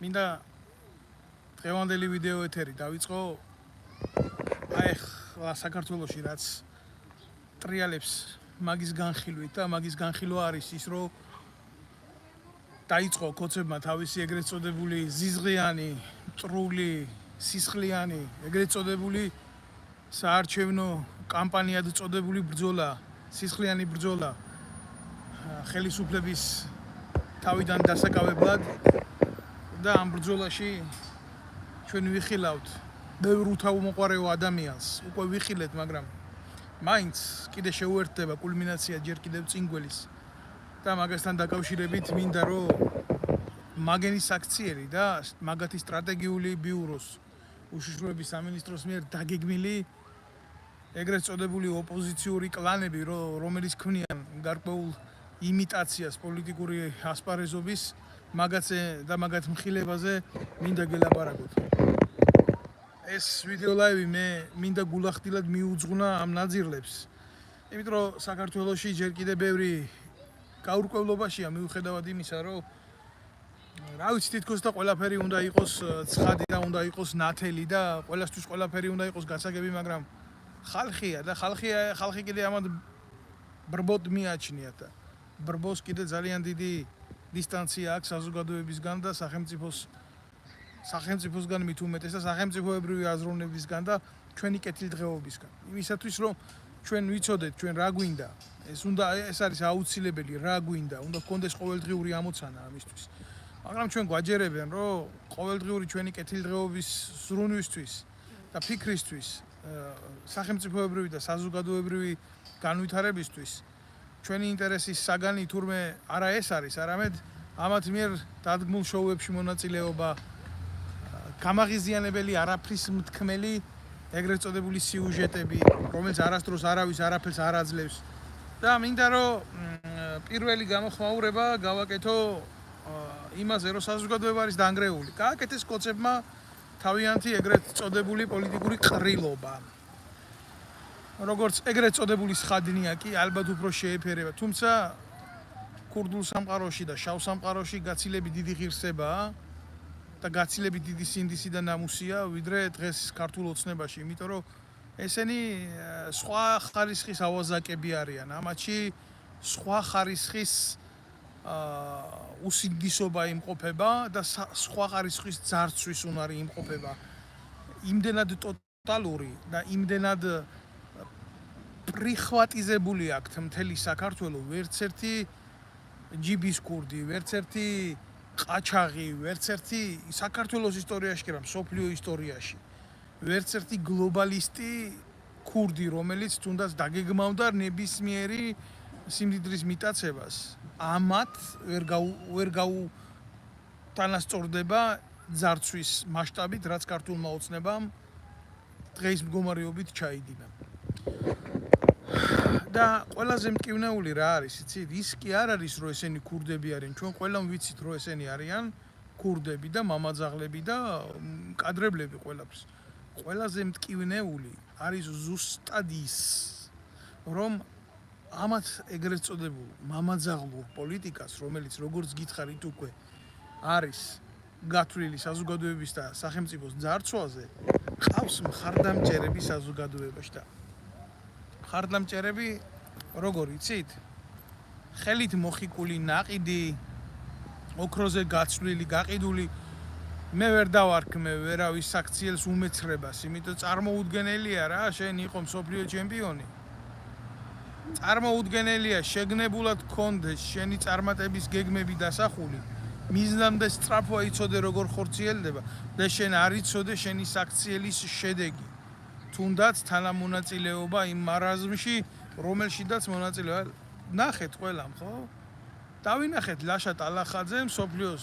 მინდა დღევანდელი ვიდეო ეთერი დავიწყო აი ხლა საქართველოში რაც ტრიალებს მაგის განხილვით და მაგის განხილვა არის ის რომ დაიწყო კოცებმა თავისი ეგრეთ წოდებული ზიზღიანი, მტრული, სისხლიანი, ეგრეთ წოდებული საარჩევნო კამპანიად წოდებული ბრძოლა, სისხლიანი ბრძოლა ხელისუფლების თავიდან დასაკავებლად და ამ ბრძოლაში ჩვენ ვიხილავთ ბევრ უთავმოყარეო ადამიანს, უკვე ვიხილეთ, მაგრამ მაინც კიდე შეუერთდება კულმინაცია ჯერ კიდევ წინგველის და მაგასთან დაკავშირებით მინდა რომ მაგენის აქციერი და მაგათი სტრატეგიული ბიუროს უშიშროების სამინისტროს მიერ დაგეგმილი ეგრეთ წოდებული ოპოზიციური კლანები, რომელიც ქმნიან გარკვეულ იმიტაციას პოლიტიკური ასპარეზობის მაგაზე და მაგათ მხილებაზე მინდა გელაპარაკოთ. ეს ვიდეო ლაივი მე მინდა გულახდილად მიუძღვნა ამ ნაძირლებს. იმიტომ რომ საქართველოში ჯერ კიდევ ბევრი გაურკვევლობაშია მიუხედავად იმისა, რომ რა ვიცი თითქოს და ყველაფერი უნდა იყოს ცხადი და უნდა იყოს ნათელი და ყველასთვის ყველაფერი უნდა იყოს გასაგები, მაგრამ ხალხია და ხალხი კიდე ამად ბრბოდ მიაჩნიათ და ბრბოს კიდე ძალიან დიდი დისტანცია აქვს საზოგადოებისგან და სახელმწიფოსგან მით უმეტეს და სახელმწიფოებრივი აზროვნებისგან და ჩვენი კეთილდღეობისგან. იმისათვის რომ ჩვენ ვიცოდეთ ჩვენ რა გვინდა, ეს არის აუცილებელი რა გვინდა, უნდა გქონდეს ყოველდღიური ამოცანა ამისთვის. მაგრამ ჩვენ გვაჯერებენ რომ ყოველდღიური ჩვენი კეთილდღეობის ზრუნვისთვის და ფიქრისთვის, სახელმწიფოებრივი და საზოგადოებრივი განვითარებისთვის ჩვენი ინტერესის საგანი თურმე არა ეს არის, არამედ ამათ მიერ დადგმულ შოუებში მონაწილეობა, გამაღიზიანებელი არაფრის მთქმელი ეგრეთ წოდებული სიუჟეტები, რომელიც არასდროს არავის არაფერს არ აძლევს. და მინდა რომ პირველი გამოხმაურება გავაკეთო იმაზე, რომ საზოგადოება არის დანგრეული. გააკეთეს კოცებმა თავიანთი ეგრეთ წოდებული პოლიტიკური ყრილობა. როგორც ეგრეთ წოდებული სხადნია კი ალბათ უფრო შეეფერება, თუმცა ქურდულ სამყაროში და შავ სამყაროში გაცილებით დიდი ღირსებაა და გაცილებით დიდი სინდისი და ნამუსია ვიდრე დღეს ქართულ ოცნებაში, იმიტომ რომ ესენი სხვა ხარისხის ავაზაკები არიან, ამათში სხვა ხარისხის უსინდისობა იმყოფება და სხვა ხარისხის ძარცვის უნარი იმყოფება. იმდენად ტოტალური და იმდენად პრიხვატიზებული აქვთ მთელი საქართველო, ვერც ერთი ჯიბის ქურდი, ვერც ერთი ყაჩაღი, ვერც ერთი საქართველოს ისტორიაში კი რა, მსოფლიო ისტორიაში, ვერც ერთი გლობალისტი ქურდი, რომელიც თუნდაც დაგეგმავდა ნებისმიერი სიმდიდრის მიტაცებას, ამათ ვერ გაუტანასწორდება ძარცვის მასშტაბით, რაც ქართულმა ოცნებამ დღეის მდგომარეობით ჩაიდინა. და ყველაზე მტკივნეული რა არის, იცით? ის კი არ არის, რომ ესენი ქურდები არიან. ჩვენ ყველამ ვიცით, რომ ესენი არიან ქურდები და მამაძაღლები და კადრებლები ყველაფერს. ყველაზე მტკივნეული არის ზუსტად ის, რომ ამათ ეგრეთ წოდებულ მამაძაღლურ პოლიტიკას, რომელიც როგორც გითხარით უკვე არის გათვლილი საზოგადოების და სახელმწიფოს ძარცვაზე, ყავს მხარდამჭერები საზოგადოებაში და მხარდამჭერები როგორ იცით? ხელით მოხიკული, ნაყიდი, ოქროზე გაცვლილი, გაყიდული. მე ვერ დავარქმევ ვერავის საქციელს უმეცრებას, იმიტომ წარმოუდგენელია რა, შენ იყო მსოფლიო ჩემპიონი. წარმოუდგენელია შეგნებულად გქონდეს შენი წარმატების გეგმები დასახული. მიზნამდე სწრაფვა იცოდე როგორ ხორციელდება და შენ არ იცოდე შენი საქციელის შედეგი. თუნდაც თანამონაწილეობა იმ მარაზმში, რომელშიდაც მონაწილეობა. ნახეთ ყველამ, ხო? დავინახეთ ლაშა ტალახაძე მსოფლიოს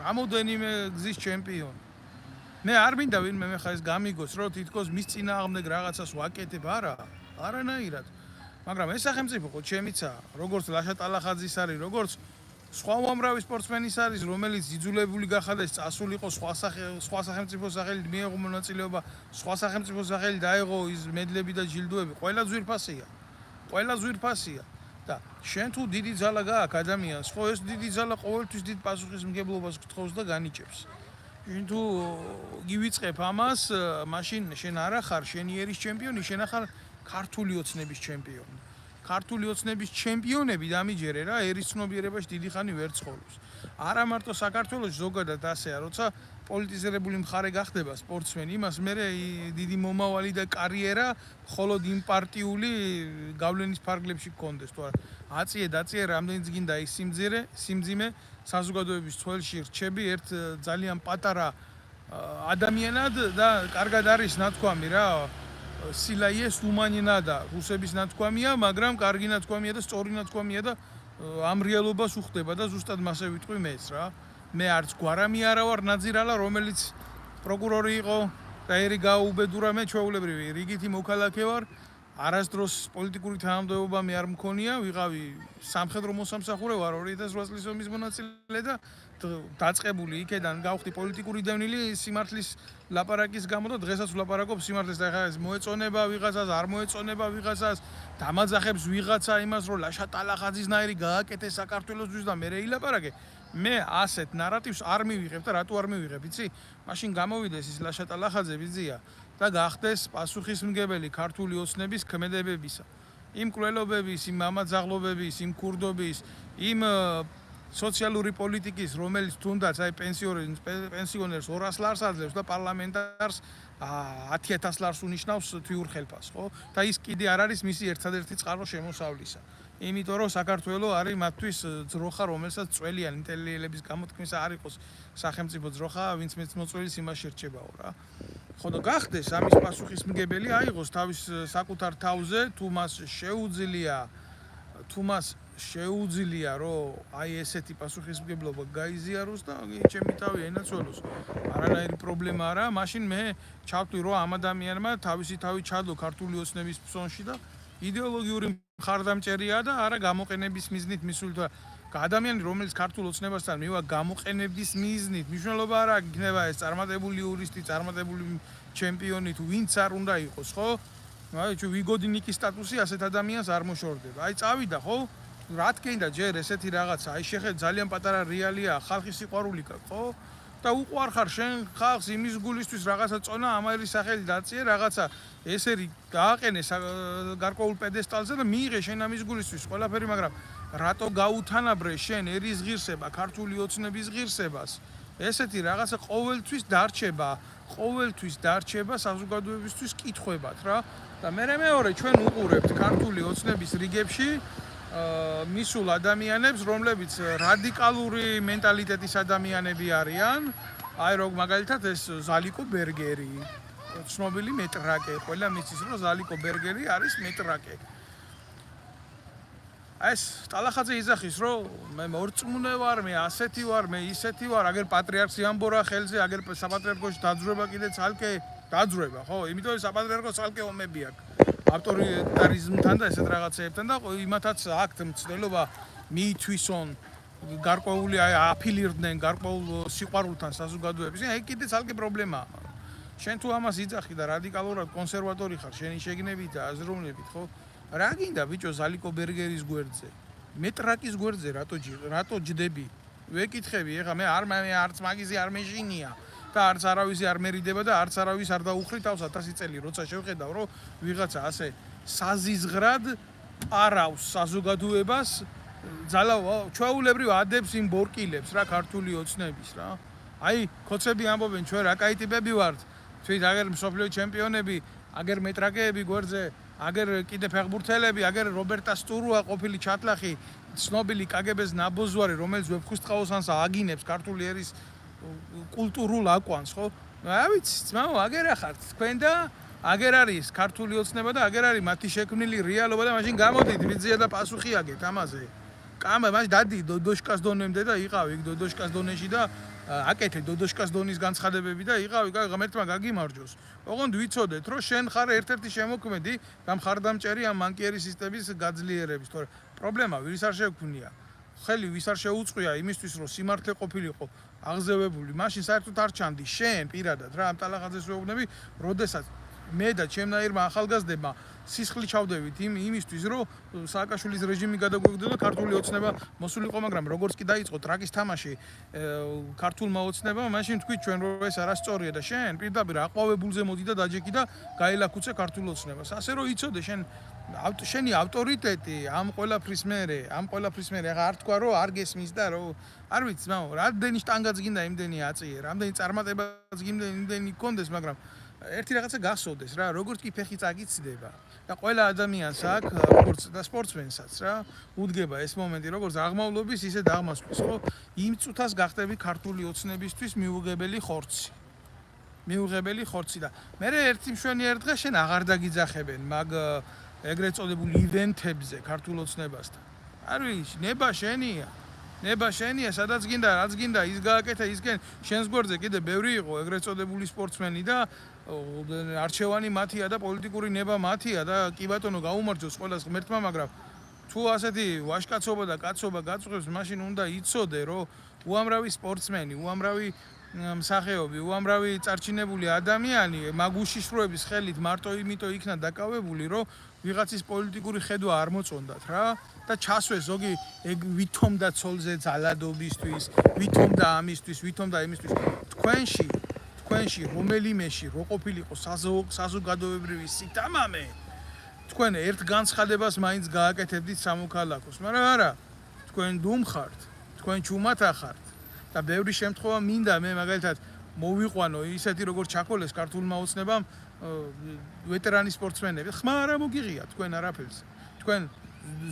რამოდენიმე გზის ჩემპიონი. მე არ მინდა ვინმე მე ხა ეს გამიგოს, რომ თითქოს მის წინააღმდეგ რაღაცას ვაკეთებ, არანაირად. მაგრამ ეს სახელმწიფო ხო ჩემიცა, როგორც ლაშა ტალახაძის არის, როგორც სხვა უამრავი სპორტსმენის არის, რომელიც იძულებული გახადეს წასულიყო სხვა სახელმწიფოს სახელით მიეღო მონაწილეობა, სხვა სახელმწიფოს სახელით დაეღო ის მედლები და ჯილდოები, ყველა ძვირფასია. და შენ თუ დიდი ძალა გააქვს ადამიანს, ხო ეს დიდი ძალა ყოველთვის დიდ პასუხისმგებლობას გთხოვს და განიჭებს. შენ თუ გივიწყებ ამას, მაშინ შენ არა ხარ შენი ერის ჩემპიონი, შენ ახარ ქართული ოცნების ჩემპიონი. ქართული ოცნების ჩემპიონები დამიჯერე რა, ერის ცნობიერებაში დიდი ხანი ვერ ცხოვრობს. არა მარტო საქართველოს ზოგადად ასეა, როცა პოლიტიზირებული მხარე გახდება სპორტსმენი, იმას მერე დიდი მომავალი და კარიერა მხოლოდ იმ პარტიული გავლენის ფარგლებში გქონდეს, თუ არა აწიე რამდენიც გინდა ის სიმძიმე საზოგადოების ცველში რჩები ერთ ძალიან პატარა ადამიანად და კარგად არის ნათქვამი რა სილაიეს უმანინადა რუსების ნათქვამია, მაგრამ კარგი ნათქვამია და სწორი ნათქვამია და ამ რეალობას უხდება და ზუსტად მასე ვიტყვი მეც რა. მე არც გვარამი არა ვარ ნაძირალა, რომელიც პროკურორი იყო და ერი გააუბედურა, მე ჩვეულებრივი რიგითი მოქალაქე ვარ. არასდროს პოლიტიკური თანამდებობა მე არ მქონია, ვიყავი სამხედრო მოსამსახურე ვარ 2008 წლის ომის მონაწილე და დაწყებული იქედან გავხდი პოლიტიკური დევნილი სიმართლის ლაპარაკის გამო და დღესაც ვლაპარაკობ სიმართლეს და ხა ეს მოეწონება ვიღაცას, არ მოეწონება ვიღაცას, დამაძახებს ვიღაცა იმას, რომ ლაშა ტალახაძისნაირი გააკეთეს საქართველოსთვის და მე რეილაპარაკე. მე ასეთ ნარატივს არ მივიღებ და რატო არ მივიღებ, იცი? მაშინ გამოვიდეს ის ლაშა ტალახაძე ვიზია და გახდეს პასუხისმგებელი ქართული ოცნების ქმედებებისა. იმ კვლელობების, იმ მამაძაღლობების, იმ ქურდობის, იმ სოციალური პოლიტიკის, რომელიც თუნდაც აი პენსიონერს 200 ლარს აძლევს და პარლამენტარს 10,000 ლარს უნიშნავს თვიურ ხელფას, ხო? და ის კიდე არ არის მისი ერთადერთი წყარო შემოსავლისა. იმიტომ რომ საქართველოს არის მათთვის ძროხა, რომელსაც წველიან ინტელექტუალების გამოთქმისა არ იყოს სახელმწიფო ძროხა, ვინც მეწმოწველის იმაში რჩებაო რა. ხო და გახდეს ამის პასუხისმგებელი აიღოს თავის საკუთარ თავზე, თუ მას შეუძლია რომ აი ესეთი პასუხისმგებლობა გაიზიაროს და ჩემი თავი ენაცვალოს. არანაირი პრობლემა არა, მაშინ მე ჩავთვლი რომ ამ ადამიანმა თავისი თავი ჩადო ქართული ოცნების ფსონში და იდეოლოგიური მხარდამჭერია და არა გამოყენების მიზნით მისული. ადამიანი რომელიც ქართულ ოცნებასთან მივა გამოყენების მიზნით, მნიშვნელობა არა იქნება ეს წარმატებული იურისტი, წარმატებული ჩემპიონი თუ ვინც არ უნდა იყოს, ხო? აი ჩვენ ვიგოდინიკის სტატუსი ასეთ ადამიანს არ მოშორდება. აი წავიდა, ხო? რა თქინდა ჯერ ესეთი რაღაცა, აი შეხედე ძალიან პატარა რეალია, ხალხის სიყვარული, ხო? და უყვარხარ შენ ხალხს იმის გულისთვის რაღაცა წონა ამერის სახელი დაწიე, რაღაცა ესერი გააყენე გარკვეულ პედესტალზე და მიიღე შენ ამის გულისთვის ყველაფერი, მაგრამ რატო გაუთანაბრე შენ ერის ღირსება, ქართული ოცნების ღირსებას? ესეთი რაღაცა ყოველთვის დარჩება საზოგადოებისთვის კითხვებად რა. და მეორე ჩვენ უყურებთ ქართული ოცნების რიგებში მისულ ადამიანებს, რომლებიც რადიკალური მენტალიტეტის ადამიანები არიან. აი როგორ მაგალითად ეს ზალიკო ბერგერი, ცნობილი მეტრაკე, ყველა მისის რომ ზალიკო ბერგერი არის მეტრაკე. ეს ტალახაძე იძახის რომ მე მორწმუნე ვარ, მე ასეთი ვარ, მე ისეთი ვარ, აგერ პატრიარქს იამბორა ხელზე, აგერ საპატრიარქოში დაძრება კიდე ცალკე დაძრება, ხო? იმიტომ რომ საპატრიარქოს ცალკე ომები აქვს. ავტორიტარიზმთან და ესეთ რაღაცეებთან და იმათაც აქვთ მცდელობა მიითვისონ გარკვეული აფილირდნენ გარკვეულ სიყვარულთან საზოგადოების. აი კიდე ცალკე პრობლემაა. შენ თუ ამას იძახი და რადიკალურად კონსერვატორი ხარ შენი შეგნებით და აზროვნებით, ხო? რა გინდა ბიჭო ზალიკო ბერგერის გვერდზე? მეტრაკის გვერდზე რატო ჯდები? ვეკითხები, ეხლა მე არც მაგიზი არ მეშინია. და არც არავისი არ მერიდება და არც არავის არ დაუხრი თავს 1000 წელი, როცა შევხედავ, რომ ვიღაცა ასე საზიზღრად პარავს საზოგადოებას, ჩვეულებრივ ადებს იმ ბორკილებს რა ქართული ოცნების რა. აი, კოცები ამბობენ, ჩვენ რა კაი ტიპები ვართ, თვით აგერ მსოფლიო ჩემპიონები, აგერ მეტრაკეები გვერდზე, აგერ კიდე ფეხბურთელები, აგერ რობერტა სტურუა ყოფილი ჩატლახი, ცნობილი კგბ-ს ნაბოზვარი, რომელიც ვეფხისტყაოსანს აგინებს ქართული ერის კულტურულ აკვანს, ხო? რა ვიცი, ძმაო, აგერ ახართ თქვენ და აგერ არის ქართული ოცნება და აგერ არის მათი შექმნილი რეალობა და მაშინ გამოდით ვიზია და პასუხი აგეთ ამაზე. მაშინ დადი დოდოშკას დონემდე და იყავი იქ დოდოშკას დონეში და აკეთე დოდოშკას დონის განცხადებები და იყავი ღმერთმა გაგიმარჯოს. ოღონდ ვიცოდეთ, რომ შენ ხარ ერთ-ერთი შემოქმედი და მხარდამჭერი ამ მანკიერი სისტემის გაძლიერების, თორე პრობლემა ვის არ შეგვქნია. ხელი ვის არ შეუწყია იმისთვის, რომ სიმართლე ყოფილიყო აღზევებული, მაშინ საერთოდ არ ჩანდი შენ პირადად რა ამ ტალახაძეს ვეუბნები, როდესაც მე და ჩემნაირმა ახალგაზრდებმა სისხლი ჩავდევით იმისთვის, რომ სააკაშვილის რეჟიმი გადაგვიგდო და ქართული ოცნება მოსულიყო, მაგრამ როგორც კი დაიწყო ტრაკის თამაში ქართულმა ოცნებამ, მაშინ თქვით ჩვენ რომ ეს არასწორია და შენ პირდაპირ აყვავებულზე მოდი და დაჯექი და გაელაქუცე ქართულ ოცნებას. ასე რომ იცოდე შენი ავტორიტეტი ამ ყველაფრის მერე, ახლა არ თქვა რომ არ გესმის და რომ არ ვიცი, მაგრამ რამდენი შტანგაც გინდა იმდენი აწიე, რამდენი წარმატებაც გინდა იმდენი გქონდეს, მაგრამ ერთი რაღაცა გახსოვდეს რა, როგორც კი ფეხი წაგიცდება და ყველა ადამიანს აქვს, როგორც და სპორტსმენსაც რა, უდგება ეს მომენტი, როგორც აღმავლობის, ისე დაღმასვლის, ხო? იმ წუთას გახდები ქართული ოცნებისთვის მიუღებელი ხორცი. და მე ერთი მშვენიერ დღეს შენ აღარ დაგიძახებენ მაგ ეგრეთ წოდებულ ივენთებზე ქართულ ოცნებასთან. არ ვიცი, ნება შენია, სადაც გინდა, რაც გინდა, ის გააკეთე, ისგენ შენს გვერდზე კიდე ბევრი იყო ეგრეთ წოდებული სპორტსმენი და არჩევანი მათია და პოლიტიკური ნება მათია და კი ბატონო გაუმარჯოს ყველას ღმერთმა, მაგრამ თუ ასეთი ვაჟკაცობა და კაცობა გაწყვეტს, მაშინ უნდა იცოდე, რომ უამრავი სპორტსმენი, უამრავი მსახიობი, უამრავი წარჩინებული ადამიანი მაგ უშიშროების ხელით მარტო იმიტომ იქნა დაკავებული, რომ ვიღაცის პოლიტიკური ხედვა არ მოწონდათ რა და ჩასვეს ზოგი ეგ ვითომ და ცოლზე ძალადობისთვის, ვითომ და ამისთვის, ვითომ და იმისთვის. თქვენში რომელიმეში რო ყოფილიყო საზოგადოებრივი სიტამამე, თქვენ ერთ განცხადებას მაინც გააკეთებდით სამოქალაქოს, მაგრამ არა, თქვენ დუმხართ, თქვენ ჩუმათა ხართ და ბევრი შემთხვევა მინდა მე მაგალითად მოვიყვანო ისეთი როგორც ჩაკოლეს ქართულმა ოცნებამ ვეტერანი სპორტსმენები. ხმა არა მოგიღია თქვენ არაფერს. თქვენ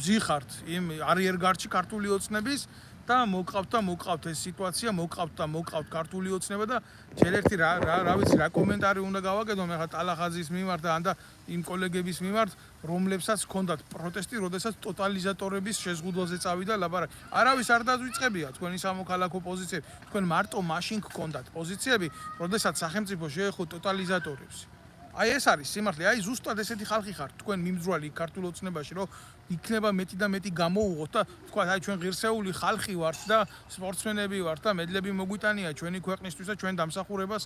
ზიხართ იმ არიერგარდში ქართული ოცნების და მოგყავთ ეს სიტუაცია, მოგყავთ ქართული ოცნება და ჯერ ერთი რა ვიცი რა კომენტარი უნდა გავაკეთო მე ხა ტალახაძის მიმართ და ანდა იმ კოლეგების მიმართ, რომლებსაც ჰქონდათ პროტესტი, როდესაც ტოტალიზატორების შეზღუდვაზე წავიდა ლაპარაკი. არავის არ დაგვიწყებია თქვენი სამოქალაქო პოზიციები. თქვენ მარტო მაშინ ჰქონდათ პოზიციები, როდესაც სახელმწიფო შეეხო ტოტალიზატორებს. აი ეს არის სიმართლე, აი ზუსტად ესეთი ხალხი ხართ თქვენ მიმძვრალი ქართულ ოცნებაში, რომ იქნება მეტი და მეტი გამოუღოთ და თქვა აი ჩვენ ღირსეული ხალხი ვართ და სპორტსმენები ვართ და მედლები მოგვიტანია ჩვენი ქვეყნისთვის და ჩვენ დამსახურებას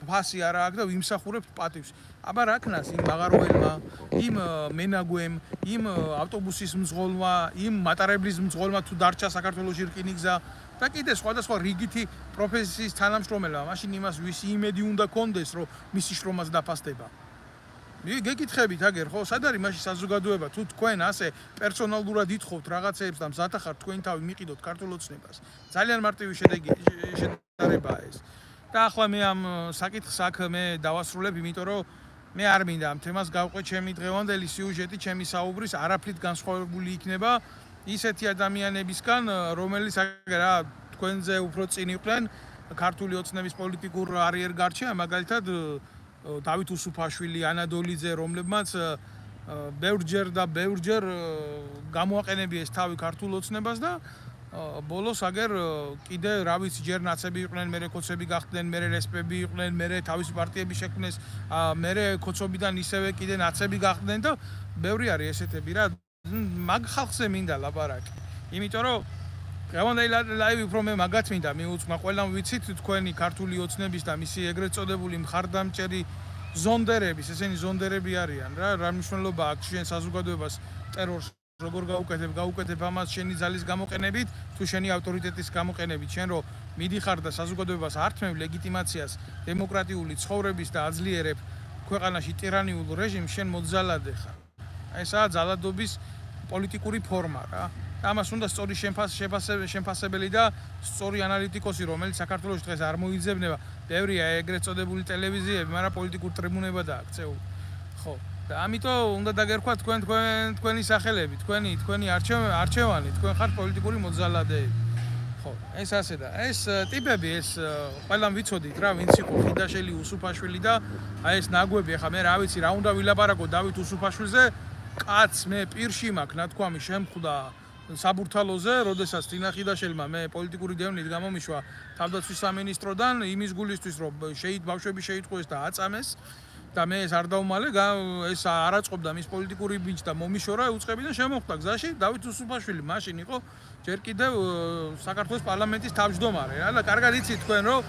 ფასი არა აქვს და ვიმსახურებთ პატივს. აბა რა ქნას იმ მაღაროელმა, იმ მენაგვემ, იმ ავტობუსის მძღოლმა, იმ მატარებლის მძღოლმა თუ დარჩა საქართველოში რკინიგზა და კიდე სხვადასხვა რიგითი პროფესიის თანამშრომელმა, მაშინ იმას ვისი იმედი უნდა კონდეს, რომ მისი შრომაც დაფასდება. გეკითხებით აგერ ხო, სად არის მაშინ საზოგადოება, თუ თქვენ ასე პერსონალურად ითხოვთ რაღაცეებს და მზათა ხართ თქვენი თავი მიყიდოთ ქართულ ოცნებას. ძალიან მარტივი შედარებაა ეს. და ახლა მე ამ საკითხს აქ მე დავასრულებ, იმიტომ რომ მე არ მინდა ამ თემას გავყვე ჩემი დღევანდელი სიუჟეტი, ჩემი საუბრის არაფრით განსხვავებული იქნება ისეთი ადამიანებისგან, რომელიც რა თქვენზე უფრო წინ იყვნენ ქართული ოცნების პოლიტიკურ არიერგარდში, მაგალითად დავით უსუფაშვილი, ანა დოლიძე, რომლებმაც ბევრჯერ გამოაყენებიეს თავი ქართულ ოცნებას და ბოლოს აგერ კიდე რა ვიცი ჯერ ნაცები იყვნენ, მერე კოცები გახდნენ, მერე რესპები იყვნენ, მერე თავისი პარტიები შექმნეს, მერე კოცობიდან ისევე კიდე ნაცები გახდნენ და ბევრი არის ესეთები რა. მაგ ხალხზე მინდა ლაპარაკი. იმიტომ რომ დღევანდელი ლაივი უფრო მე მაგათ მინდა მიუძღვა ყველამ ვიცით თქვენი ქართული ოცნების და მისი ეგრეთ წოდებული მხარდამჭერი ზონდერების, ესენი ზონდერები არიან რა მნიშვნელობა აქვს შენ საზოგადოებას ტერორს როგორ გაუკეთებ ამას შენი ძალის გამოყენებით თუ შენი ავტორიტეტის გამოყენებით, შენ რომ მიდიხარ და საზოგადოებას ართმევ ლეგიტიმაციას დემოკრატიული ცხოვრების და აძლიერებ ქვეყანაში ტირანიულ რეჟიმს, შენ მოძალადე ხარ. ესაა ძალადობის პოლიტიკური ფორმა რა. ამას უნდა სწორი შემფასებელი და სწორი ანალიტიკოსი, რომელიც საქართველოს დღეს არ მოიძებნება. ბევრია ეგრეთ წოდებული ტელევიზიები, მაგრამ პოლიტიკურ ტრიბუნებადაა ქცეული. ხო. და ამიტომ უნდა დაგერქვა თქვენი სახელები, თქვენი არჩევანი, თქვენ ხართ პოლიტიკური მოძალადეები. ხო, ეს ასე და ეს ტიპები ეს ყველამ ვიცოდით რა, ვინც იყო ხიდაშელი, უსუფაშვილი და აი ეს ნაგვები, ახლა მე რა ვიცი, რა უნდა ვილაპარაკო დავით უსუფაშვილზე, კაც მე პირში მაქვს ნათქვამი შემხვდა საბურთალოზე, როდესაც თინა ხიდაშელმა მე პოლიტიკური დევნით გამომიშვა თავდაცვის სამინისტროდან იმის გულისთვის, რომ ბავშვები შეიტყვეს და აწამეს და მე ეს არ დავმალე, ეს არ აწყობდა მის პოლიტიკური ბიჭს და მომიშორა უწყებიდან შემოხვდა გზაში დავით უსუფაშვილი, მაშინ იყო ჯერ კიდევ საქართველოს პარლამენტის თავმჯდომარე რა და კარგად იცით თქვენ რომ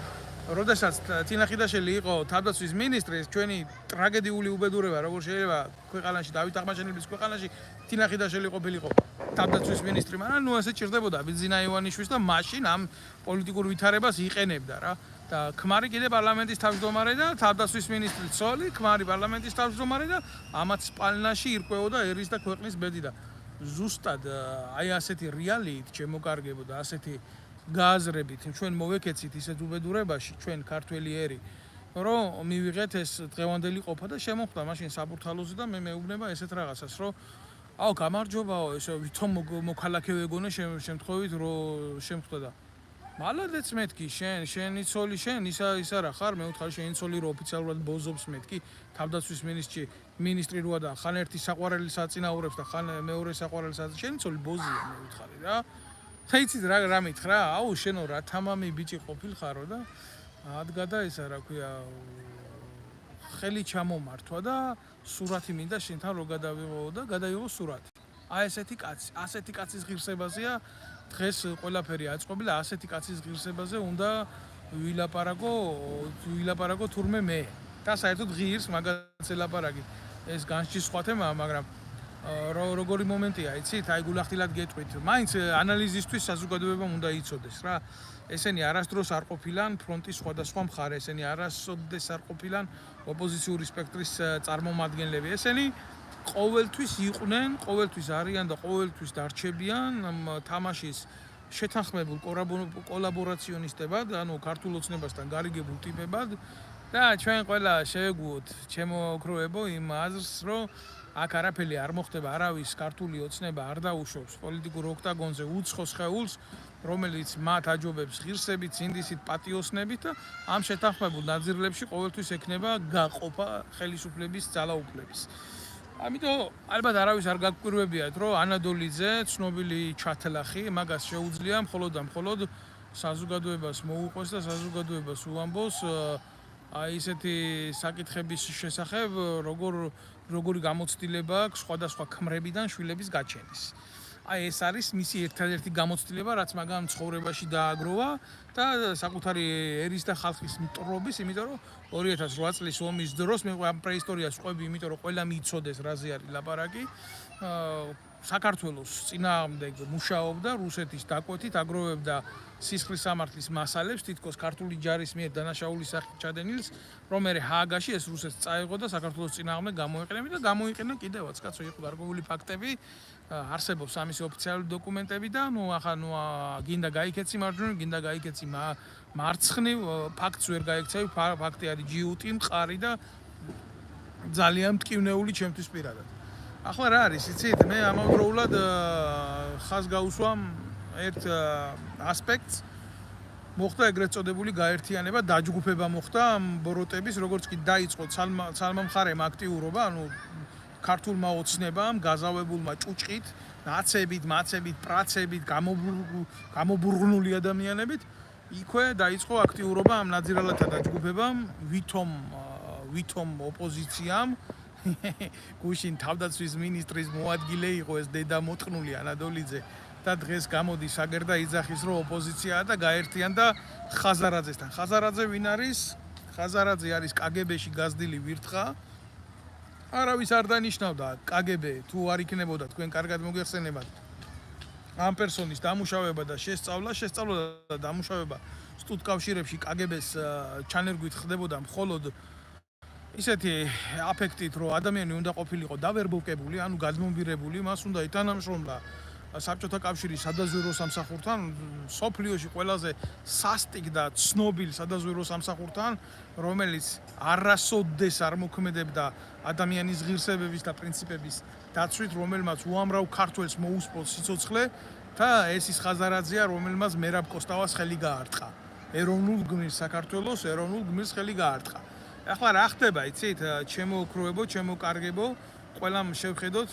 როდესაც თინა ხიდაშელი იყო თავდაცვის მინისტრი, ჩვენი ტრაგედიული უბედურება, როგორ შეიძლება ქვეყანაში დავით აღმაშენებლის ქვეყანაში თინა ხიდაშელი ყოფილიყო თავდაცვის მინისტრი, მაგრამ ნუ ასე ჭირდებოდა ბიძინა ივანიშვილს და მაშინ ამ პოლიტიკურ ვითარებას იყენებდა რა. და ქმარი კიდე პარლამენტის თავმჯდომარე და თავდაცვის მინისტრი ცოლი, ქმარი პარლამენტის თავმჯდომარე და ამათ სპალნაში ირკვეოდა ერის და ქვეყნის ბედი და ზუსტად აი ასეთი რეალიით შემოკარგებო და ასეთი გააზრებით ჩვენ მოვეკეცით ისეთ უბედურებაში ჩვენ ქართველი ერი რომ მივიღეთ ეს დღევანდელი ყოფა და შემოხვდა მაშინ საბურთალოზე და მე მეუბნება ესეთ რაღაცას რომ აუ გამარჯობაო ესე ვითომ მოქალაქე ვეგონე შემთხვევით რომ შემხვდა და მალადეც მეთქი შენი ცოლი შენ ისა რა ხარ მე ვთხარი შენი ცოლი რო ოფიციალურად ბოზობს მეთქი თავდაცვის მინისტრი როა და ხან ერთი საყვარელი საწინაურებს და ხან მეორე საყვარელი შენი ცოლი ბოზია მე ვთხარი რა იცით რა მითხრა აუ შენო რა თამამი ბიჭი ყოფილხარო და ადგა და ისა რა ქვია ხელი ჩამომართვა და სურათი მინდა შენთან რო გადავიღო და გადაიღო სურათი აი ასეთი კაცის ღირსებაზეა დღეს ყველაფერი აწყობილა ასეთი კაცის ღირსებაზე უნდა ვილაპარაკო თურმე მე და საერთოდ ღირს მაგაც ელაპარაკი ეს განსჯის სხვა თემაა მაგრამ როგორი მომენტია იცით აი გულახდილად გეტყვით მაინც ანალიზისთვის საზოგადოებამ უნდა იცოდეს რა ესენი არასდროს არ ყოფილან ფრონტის სხვადასხვა მხარე ესენი არასოდეს არ ყოფილან ოპოზიციური სპექტრის წარმომადგენლები ესენი ყოველთვის იყვნენ ყოველთვის არიან და ყოველთვის დარჩებიან თამაშის შეთანხმებულ კოლაბორაციონისტებად ანუ ქართულ ოცნებასთან გარიგებულ ტიპებად და ჩვენ ყველა შევეგუოთ ჩემო ოქროებო იმ აზრს რომ აქ არაფერი არ მოხდება არავის ქართული ოცნება არ დაუშვებს პოლიტიკურ ოქტაგონზე უცხო სხეულს რომელიც მათ აჯობებს ღირსებით, სინდისით, პატიოსნებით და ამ შეთანხმებულ ნაძირლებში ყოველთვის ექნება გაყოფა ხელისუფლების ძალაუფლების. ამიტომ ალბათ არავის არ გაგკვირვებიათ რომ ანადოლიძე ცნობილი ჩათლახი მაგას შეუძლია მხოლოდ საზოგადოებას მოუყვეს და საზოგადოებას უამბოს აი ესეთი საკითხების შესახებ როგორი გამოცდილება აქვს სხვადასხვა ქმრებიდან შვილების გაჩენის. აი ეს არის მისი ერთადერთი გამოცდილება, რაც მაგამ ცხოვრებაში დააგროვა და საკუთარი ერის და ხალხის მტრობის, იმიტომ რომ 2008 წლის ომის დროს მე ამ პრეისტორიას ყვები, იმიტომ რომ ყველა მიიცოდეს რაზე არის ლაპარაკი. საქართველოს წინააღმდეგ მუშაობდა რუსეთის დაკვეთით, აგროვებდა სისხლის სამართლის მასალებს, თითქოს ქართული ჯარის მიერ დანაშაულის სახით ჩადენილს, რომ მე ჰააგაში ეს რუსეთს წაეღო და საქართველოს წინააღმდეგ გამოიყენებდა და გამოიყენა კიდევაც, კაცო, იყო გარკვეული ფაქტები, არსებობს ამის ოფიციალური დოკუმენტები და გინდა გაიქეცი მარჯვნივ, გინდა გაიქეცი მარცხნივ, ფაქტს ვერ გაიქცევი, ფაქტი არის ჯიუტი, მყარი და ძალიან მტკივნეული ჩემთვის პირადად. ახლა რა არის, იცით, მე ამავდროულად ხაზს გავუსვამ ერთ ასპექტს მოხდა ეგრეთ წოდებული გაერთიანება, დაჯგუფება მოხდა ბოროტების, როგორც კი დაიწყო ცალმა მხარემ აქტიურობა, ანუ ქართულმა ოცნებამ, გაზავებულმა ჭუჭყით, ნაცებით, მაცებით, პრაცებით, გამობურღნული ადამიანებით, იქვე დაიწყო აქტიურობა ამ ნაძირალათა დაჯგუფებამ, ვითომ ოპოზიციამ გუშინ თავდაცვის მინისტრის მოადგილე იყო ეს დედა მოტყნული ანადოლიძე და დღეს გამოდის აგერდა იძახის რომ ოპოზიციაა და გაერთიანდა ხაზარაძესთან. ხაზარაძე ვინ არის? ხაზარაძე არის კგბ-ში გაზრდილი ვირთხა. არავის არ დანიშნავდა კგბ თუ არ იქნებოდა თქვენ კარგად მოგეხსენებათ. ამ პერსონის დამუშავება და შესწავლა და დამუშავება სტუდკავშირებში კგბ-ს ჩანერგვით ხდებოდა მხოლოდ ისეთი აფექტით, რომ ადამიანი უნდა ყოფილიყო დავერბოვკებული, ანუ გადმობირებული, მას უნდა ითანამშრომლა საბჭოთა კავშირის სადაზვერვო სამსახურთან, სოფლიოში ყველაზე სასტიკ და ცნობილ სადაზვერვო სამსახურთან, რომელიც არასოდეს არ მოქმედებდა ადამიანის ღირსებების და პრინციპების დაცვით, რომელმაც უამრავ ქართველს მოუსწროს სიცოცხლე და ეს ის ხაზარაძეა, რომელმაც მერაბ კოსტავას ხელი გაარტყა. ეროვნულ გმირს საქართველოს ეროვნულ გმირს ხელი გაარტყა. ახლა რა ხდება, იცით, ჩემო ოქროებო, ჩემო კარგებო, ყველამ შევხედოთ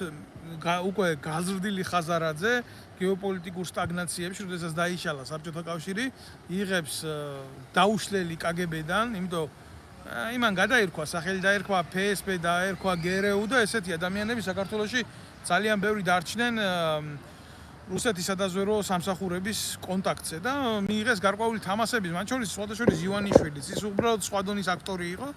უკვე გაზრდილი ხაზარაძე გეოპოლიტიკურ სტაგნაციებში, როდესაც დაიშალა საბჭოთა კავშირი, იღებს დაუშლელი კგბ-დან, იმიტომ იმან გადაირქვა სახელი, დაერქვა ფსბ, დაერქვა გერეუ და ესეთი ადამიანები საქართველოში ძალიან ბევრი დარჩნენ რუსეთის სადაზვერო სამსახურების კონტაქტზე და მიიღეს გარკვეული თამასების, მათ შორის სხვადასხვა ივანიშვილიც, ის უბრალოდ სხვა დონის აქტორი იყო.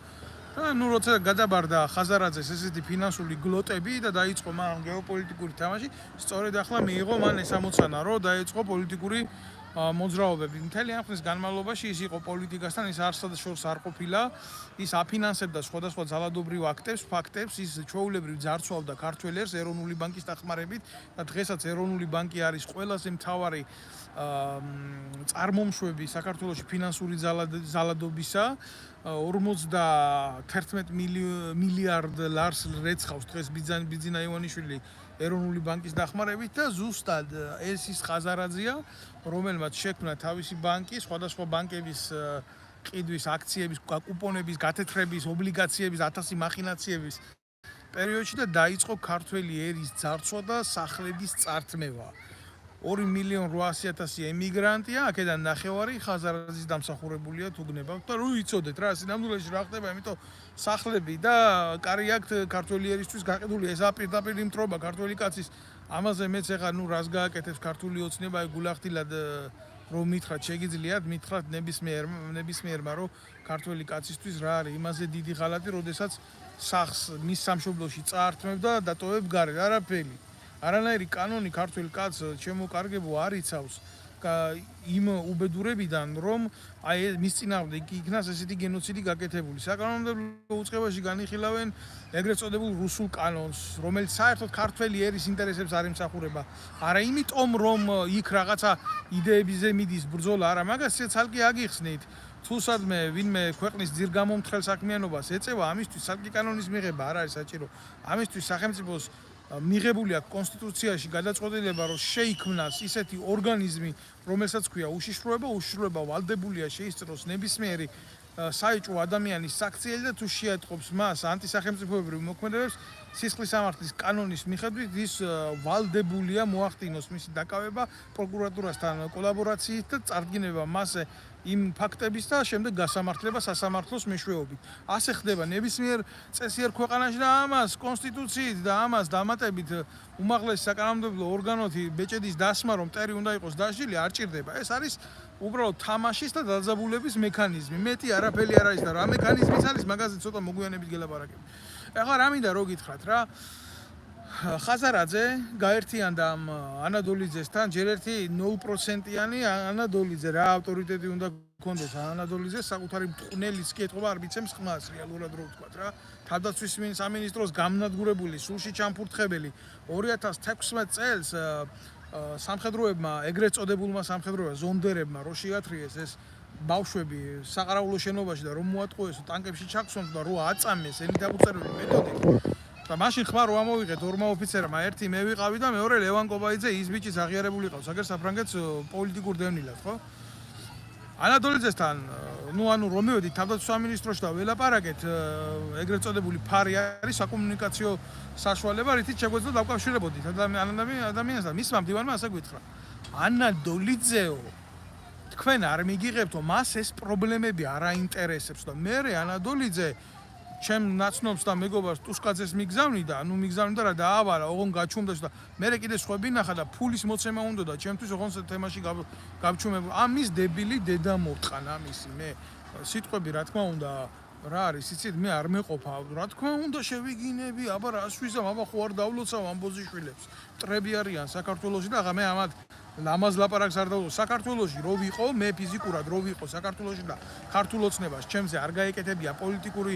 და ნუ როცა გადაბარდა ხაზარაძეს ესეთი ფინანსური გლოტები და დაიწყო მან გეოპოლიტიკური თამაში, სწორედ ახლა მიიღო მან ეს ამოცანა, რომ დაიწყო პოლიტიკური მოძრაობები. მთელი ამ ხნის განმავლობაში ის იყო პოლიტიკასთან, ის არსად შორს არ ყოფილა, ის აფინანსებდა სხვადასხვა ძალადობრივ აქტებს, ფაქტებს, ის ჩვეულებრივ ძარცვავდა ქართველებს ეროვნული ბანკის დახმარებით და დღესაც ეროვნული ბანკი არის ყველაზე მთავარი წარმომშვები საქართველოში ფინანსური ძალადობისა. 51 მილიარდ ლარს რეცხავს დღეს ბიძინა ივანიშვილი ეროვნული ბანკის დახმარებით და ზუსტად ეს ის ხაზარაძეა, რომელმაც შექმნა თავისი ბანკი, სხვადასხვა ბანკების ყიდვის, აქციების, კუპონების, გათეთრების, ობლიგაციების, 1000 მახინაციების პერიოდში და დაიწყო ქართველი ერის ძარცვა და სახლების წართმევა. 2.800.000 ემიგრანტია, აქედან ნახევარი ხაზარაძის დამსახურებულია თუ გნებავთ და რო იცოდეთ რა, სინამდვილეში რა ხდება, იმიტომ სახლები და კარი აქვთ ქართველი ერისთვის გაყიდული, ეს პირდაპირ იმტრობა ქართველი კაცის, ამაზე მეც ეხა ნუ რას გააკეთებს ქართული ოცნება, გულახდილად რომ მითხრათ შეგიძლიათ, მითხრათ ნებისმიერმა რომ ქართველი კაცისთვის რა არის, იმაზე დიდი ღალატი, როდესაც სახლს მის სამშობლოში წაართმევ და დატოვებ გარეთ, არაფერი. არანაირი კანონი ქართველ კაცს შემოკარგებო არ იცავს იმ უბედურებიდან, რომ აი მის წინააღმდეგ იქნას ესეთი გენოციდი გაკეთებული. საკანონმდებლო უწყებაში განიხილავენ ეგრეთ წოდებულ რუსულ კანონს, რომელიც საერთოდ ქართველი ერის ინტერესებს არ ემსახურება. არა იმიტომ, რომ იქ რაღაცა იდეებზე მიდის ბრძოლა, არა, მაგას ცალკე აგიხსნით. თუ სადმე ვინმე ქვეყნის ძირგამომთხელ საქმიანობას ეწევა, ამისთვის ცალკე კანონის მიღება არ არის საჭირო. ამისთვის სახელმწიფოს მიღებული აქვს კონსტიტუციაში გადაწყვეტილება, რომ შეიქმნას ისეთი ორგანიზმი, რომელსაც ქვია უშიშროება ვალდებულია შეისწროს ნებისმიერი საეჭვო ადამიანის საქციელი და თუ შეატყობს მას ანტისახელმწიფოებრივ მოქმედებებს, სისხლის სამართლის კანონის მიხედვით ის ვალდებულია მოახდინოს მისი დაკავება პროკურატურასთან კოლაბორაციით და წარდგინება მასზე იმ ფაქტების და შემდეგ გასამართლება სასამართლოს მეშვეობით. ასე ხდება ნებისმიერ წესიერ ქვეყანაში და ამას კონსტიტუციით და ამას დამატებით უმაღლესი საკანონმდებლო ორგანოთი ბეჭედის დასმა, რომ მტერი უნდა იყოს დასჯილი, არ ჭირდება. ეს არის უბრალოდ თამაშის და დაძაბულების მექანიზმი. მეტი არაფერი არ არის და რა მექანიზმიც არის, მაგაზე ცოტა მოგვიანებით გელაპარაკებ. ეხლა რა მინდა რო გითხრათ რა, ხაზარაძე გაერთიანდა ამ ანადოლიძესთან, ჯერ ერთი 0%-იანი ანადოლიძე რა ავტორიტეტი უნდა გქონდეს ანადოლიძეს, საკუთარი მტყნელიც კი ეთყობა, არ მიცემს ხმას, რეალურად რო ვთქვათ რა. თავდაცვის სამინისტროს გამნადგურებული, სულში ჩამფურთხებელი 2016 წელს სამხედროებმა, ეგრეთ წოდებულმა სამხედროებმა, ზონდერებმა რო შეათრიეს ეს ბავშვები საყარაულო შენობაში და რომ მოატყუეს, ტანკებში ჩაგსვამს და რო აწამეს ელიტაბუწერული მეთოდით. და მაშინ ხმა რო ამოვიღეთ ორმა ოფიცერმა, ერთი მე ვიყავი და მეორე ლევან კობაიძე, ის ბიჭიც აღიარებული ყავს, აგერ საფრანგეთს პოლიტიკურ დევნილად, ხო? ანადოლიძესთან, ანუ რომ მივედით თავდაცვის სამინისტროში და ველაპარაკეთ, ეგრეთ წოდებული ფარი არის საკომუნიკაციო საშუალება, რითიც შეგვეძლო დავკავშირებოდით ადამიანს და მისმა მდივანმა ასე გითხრა. ანადოლიძეო, თქვენ არ მიგიღებთო, მას ეს პრობლემები არ აინტერესებს და მე ანადოლიძე ჩემ ნაცნობს და მეგობარს ტუსკაძეს მიგზავნიდა, მიგზავნიდა რა დაავალა, ოღონ გაჩუმდეს და მე კიდე სხვები ნახა და ფულის მოცემა უნდა და ჩემთვის ოღონ თემაში გავჩუმებული. ამის დებილი დედა მოვტყან ამისი მე სიტყვები რა თქმა უნდა რა არის, იცით, მე არ მეყოფა, რა თქმა უნდა შევიგინები, აბა რას ვიზამ, აბა ხო არ დავლოცავ ამბოზიშვილებს. მტრები არიან საქართველოში და მე ამათ ამას ლაპარაკს არ დავუძო. საქართველოში რო ვიყო, მე ფიზიკურად რო ვიყო საქართველოში და ქართულ ოცნებას ჩემზე არ გაეკეთებია პოლიტიკური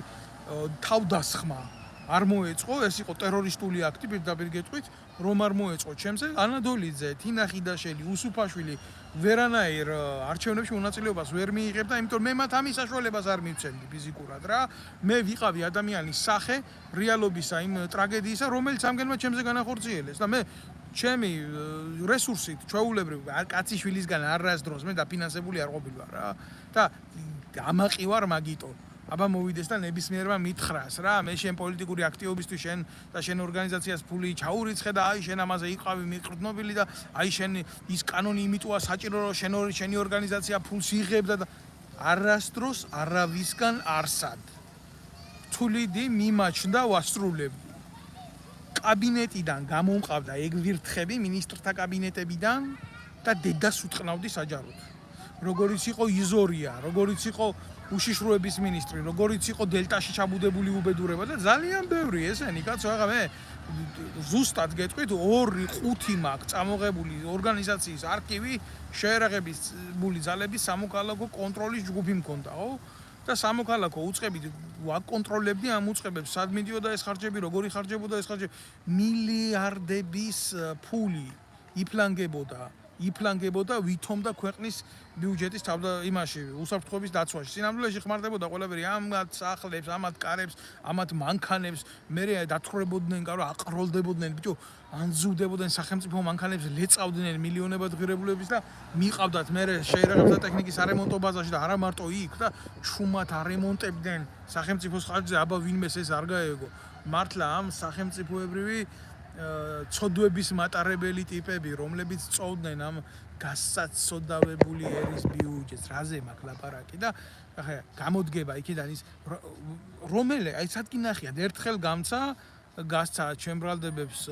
თავდასხმა არ მოეწყო, ეს იყო ტერორისტული აქტი, პირდაპირ გეტყვით, რომ არ მოეწყო ჩემზე. ანადოლიძე, თინა ხიდაშელი, უსუფაშვილი ვერანაირ არჩევნებში მონაწილეობას ვერ მიიღებდა, იმიტომ მე მათ ამის საშუალებას არ მივცემდი ფიზიკურად რა. მე ვიყავი ადამიანის სახე რეალობისა იმ ტრაგედიისა, რომელიც ამგენმა ჩემზე განახორციელეს და მე ჩემი რესურსით, ჩვეულებრივ კაციშვილისგან არასდროს მე დაფინანსებული არ ყოფილვარ რა და ამაყივარ მაგიტო. აბა მოვიდეს და ნებისმიერმა მითხრას რა, მე შენ პოლიტიკური აქტივობისთვის შენ და შენ ორგანიზაციას ფული ჩაურიცხე და აი შენ ამაზე იყავი მიყრდნობილი და აი შენ ის კანონი იმიტოა საჭირო რომ შენი ორგანიზაცია ფულს იღებდა და არასდროს არავისგან არსად. თულიდი მიმაჩნდა ვასრულებდი. კაბინეტიდან გამომყავდა ეგ ვირთხები მინისტრთა კაბინეტებიდან და დედას უტყნავდი საჯაროდ. როგორიც იყო იზორია, როგორიც იყო უშიშროების მინისტრი, როგორიც იყო დელტაში ჩაბუდებული უბედურება და ძალიან ბევრი ესენი კაცო, აღა მე ზუსტად გეტყვით 2-5 მაქვს წამოღებული ორგანიზაციის არქივი შეერაღების ბული ძალების სამოქალაქო კონტროლის ჯგუფი მქონდა, ხო? და სამოქალაქო უწყებით ვაკონტროლებდი ამ უწყებებს, სად მიდიოდა ეს ხარჯები, როგორი ხარჯებოდა ეს ხარჯები, მილიარდების ფული იფლანგებოდა ვითომ და ქვეყნის ბიუჯეტის იმაში უსაფრთხოების დაცვაში. სინამდვილეში ხმარდებოდა ყველაფერი ამათ სახლებს, ამათ კარებს, ამათ მანქანებს, მერე დათხრებოდნენ, აყროლდებოდნენ, ბიჭო, ანძუდებოდნენ სახელმწიფო მანქანებს, ლეწავდნენ მილიონებად ღირებულების და მიყავდათ მერე შეერაღებს და ტექნიკის არემონტო ბაზაში და არა მარტო იქ და ჩუმად არემონტებდნენ სახელმწიფოს ხარჯზე, აბა ვინმეს ეს არ გაეგო. მართლა ამ სახელმწიფოებრივი ცოდვების მატარებელი ტიპები, რომლებიც წოვდნენ ამ გასაცოდავებული ერის ბიუჯეტს, რაზე მაქვს ლაპარაკი და ახლა გამოდგება იქიდან ის რომელი, აი სად გინახიათ, ერთხელ გასცა ჩემ ბრალდებებს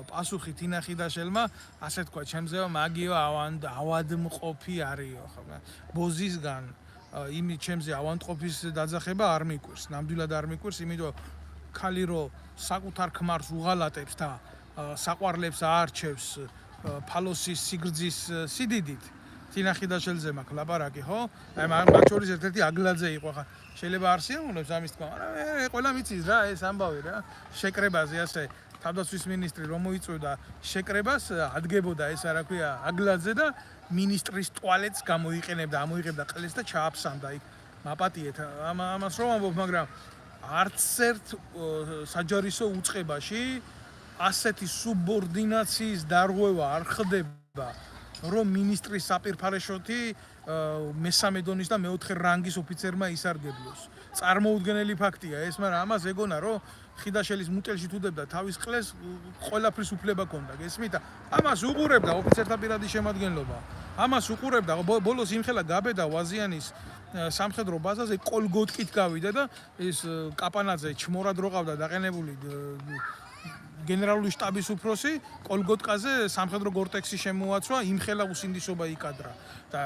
პასუხი თინახიდაშელმა, ასე თქვა, ჩემზე მაგიო ავადმყოფი არისო, ხო? ბოზისგან იმით ჩემზე ავადმყოფის დაძახება არ მიკვირს, ნამდვილად არ მიკვირს, იმიტომ ხალი რო საკუთარ ქმარს უღალატებს და საყვარლებს აარჩევს ფალოსის სიგრძის სიდიდით თინახიდაშელზე მაქვს ლაპარაკი, ხო? აი მათ შორის ერთ-ერთი აგლაძე იყო, ხა შეიძლება არ სიამოვნებს ამის თქვა, მაგრამ ყველა მიცის რა ეს ამბავი რა. შეკრებაზე ასე თავდაცვის მინისტრი რომ მოიწვევდა შეკრებას, ადგებოდა ეს რა ქვია აგლაძე და მინისტრის ტუალეტს ამოიყენებდა ყელს და ჩააფსამდა იქ. მაპატიეთ ამას რომ ამბობ, მაგრამ არც ერთ საჯარისო უწყებაში ასეთი სუბორდინაციის დარღვევა არ ხდება, რომ მინისტრის საპირფარეშოთი მესამე დონის და მეოთხე რანგის ოფიცერმა ისარგებლოს. წარმოუდგენელი ფაქტია ეს, მაგრამ ამას ეგონა, რომ ხიდაშელის მუტელში თუდებდა თავის ყლეს, ყველაფრის უფლება ჰქონდა, გესმით? ამას უყურებდა ოფიცერთა პირადი შემადგენლობა. ამას უყურებდა, ბოლოს იმხელა გაბედა ვაზიანის სამხედრო ბაზაზე კოლგოტკით გავიდა და ეს კაპანაძე ჩმორად რო ყავდა დაყენებული გენერალური შტაბის უფროსი კოლგოტკაზე სამხედრო გორტექსი შემოაცვა, იმხელა უსინდისობა იკადრა და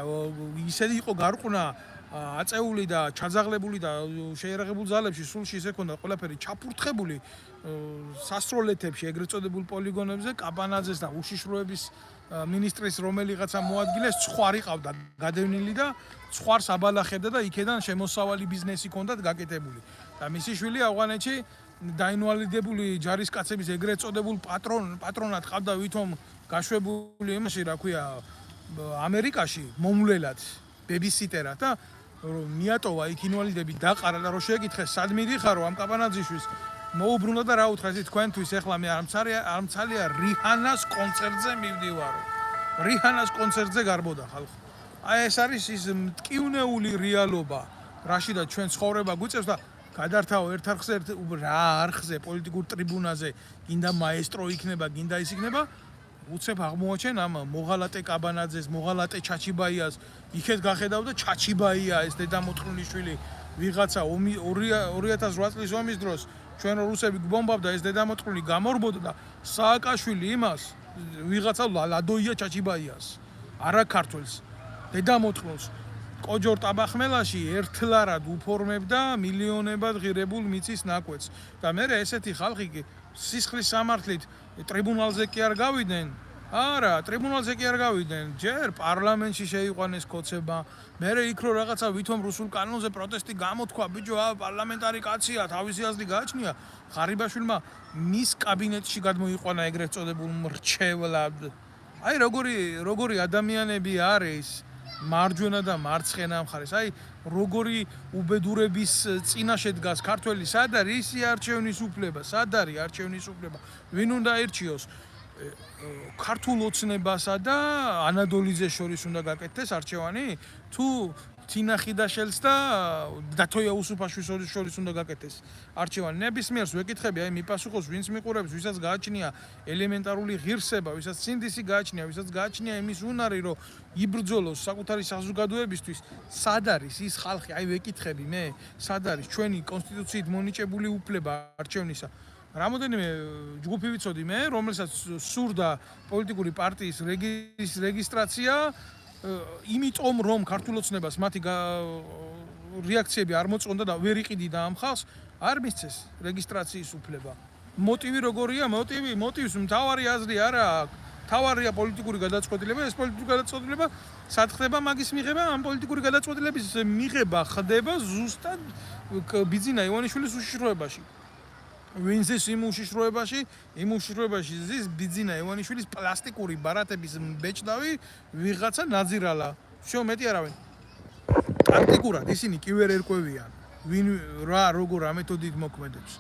ისეთი იყო გარყვნა აწეული და ჩაძაღლებული და შეერაღებულ ძალებში სულში ისე ქონდა ყველაფერი ჩაფურთხებული სასროლეთებში, ეგრეთ წოდებულ პოლიგონებზე კაპანაძეს და უშიშროების მინისტრის რომელიღაცა მოადგილეს ცხვარი ყავდა გადევნილი და ცხვარს აბალახებდა და იქედან შემოსავალი ბიზნესი ჰქონდათ გაკეთებული. და მისი შვილი ავღანეთში დაინვალიდებული ჯარისკაცების ეგრეთ წოდებულ პატრონად ყავდა ვითომ გაშვებული იმაში, რა ქვია, ამერიკაში მომვლელად, ბებისიტერად და მიატოვა იქ ინვალიდები დაყარა და რო შეეკითხეს, სად მიდიხარო ამ კაპანაძიშვილს, მოუბრუნდა და რა უთხრა, თქვენთვის ეხლა მე არ მცალია რიჰანას კონცერტზე მივდივარო. რიჰანას კონცერტზე გარბოდა ხალხი. აი ეს არის ის მტკივნეული რეალობა, რაშიდაც ჩვენ ცხოვრება გვიწევს და გადართავ ერთ რა არხზე, პოლიტიკურ ტრიბუნაზე, გინდა მაესტრო იქნება, გინდა ის იქნება, უცებ აღმოაჩენ ამ მოღალატე კაბანაძეს, მოღალატე ჩაჩიბაიას, იქეთ გახედავ და ჩაჩიბაია ეს დედამოწმულიშვილი ვიღაცა 2008 წლის ომის დროს ჩვენ რუსები გბომბავდა ეს დედამოწმული გამორბოდა და სააკაშვილი იმას ვიღაცა ლადოია ჩაჩიბაიას, არა ქართველს, დედამოწმულს კოჯორ ტაბახმელაში ერთლარად უფორმებდა მილიონებად ღირებულ მიწის ნაკვეთს და მე ესეთი ხალხი სისხლის სამართლით ტრიბუნალზე კი არ გავიდნენ. არა, ტრიბუნალზე კი არ გავიდნენ. ჯერ პარლამენტში შეიყვანეს კოცება, მე იქ რო რაღაცა ვითომ რუსულ კანონზე პროტესტი გამოთქვა, ბიჭო, პარლამენტარი კაცია, თავისი აზრი გააჩნია. ხარიბაშვილმა მის კაბინეტში გადმოიყვანა ეგრეთ წოდებულ მრჩევლად. აი როგორი ადამიანები არის მარჯვენა და მარცხენა მხარეს. აი როგორი უბედურების წინაშე დგას ქართველი, სად არის ისი არჩევნის უფლება, სად არის არჩევნის უფლება, ვინ უნდა ერჩიოს? ქართულ ოცნებასა და ანადოლიძეს შორის უნდა გაკეთდეს არჩევანი, თუ თინახიდაშელს და დათოია უსუფაშვილის შორის უნდა გაკეთდეს არჩევანი. ნებისმიერს ვეკითხები, აი მიპასუხოს ვინც მიყურებს, ვისაც გააჩნია ელემენტარული ღირსება, ვისაც სინდისი გააჩნია, ვისაც გააჩნია იმის უნარი, რომ იბრძოლოს საკუთარი საზოგადოებისთვის, სად არის ის ხალხი, აი ვეკითხები მე, სად არის ჩვენი კონსტიტუციით მონიჭებული უფლება არჩევნისა? რამოდენიმე ჯგუფი ვიცოდი მე, რომელსაც სურდა პოლიტიკური პარტიის რეგისტრაცია, იმიტომ რომ ქართულ ოცნებას მათი რეაქციები არ მოწონდა და ვერ იყიდიდა ამ ხალხს, არ მისცეს რეგისტრაციის უფლება. მოტივი როგორია? მოტივის მთავარი აზრი არა აქვს. მთავარია პოლიტიკური გადაწყვეტილება, ეს პოლიტიკური გადაწყვეტილება სად ხდება მაგის მიღება? ამ პოლიტიკური გადაწყვეტილების მიღება ხდება ზუსტად ბიძინა ივანიშვილის უშიშროებაში. ვინც ის იმ უშიშროებაში ზის ბიძინა ივანიშვილის პლასტიკური ბარათების ბეჭდავი ვიღაცა ნაძირალა. всё მეტი არავინ. ტაქტიკურად ისინი კი ვერ ერკვევიან. ვინ რა როგორ ამეთოდით მოქმედებს.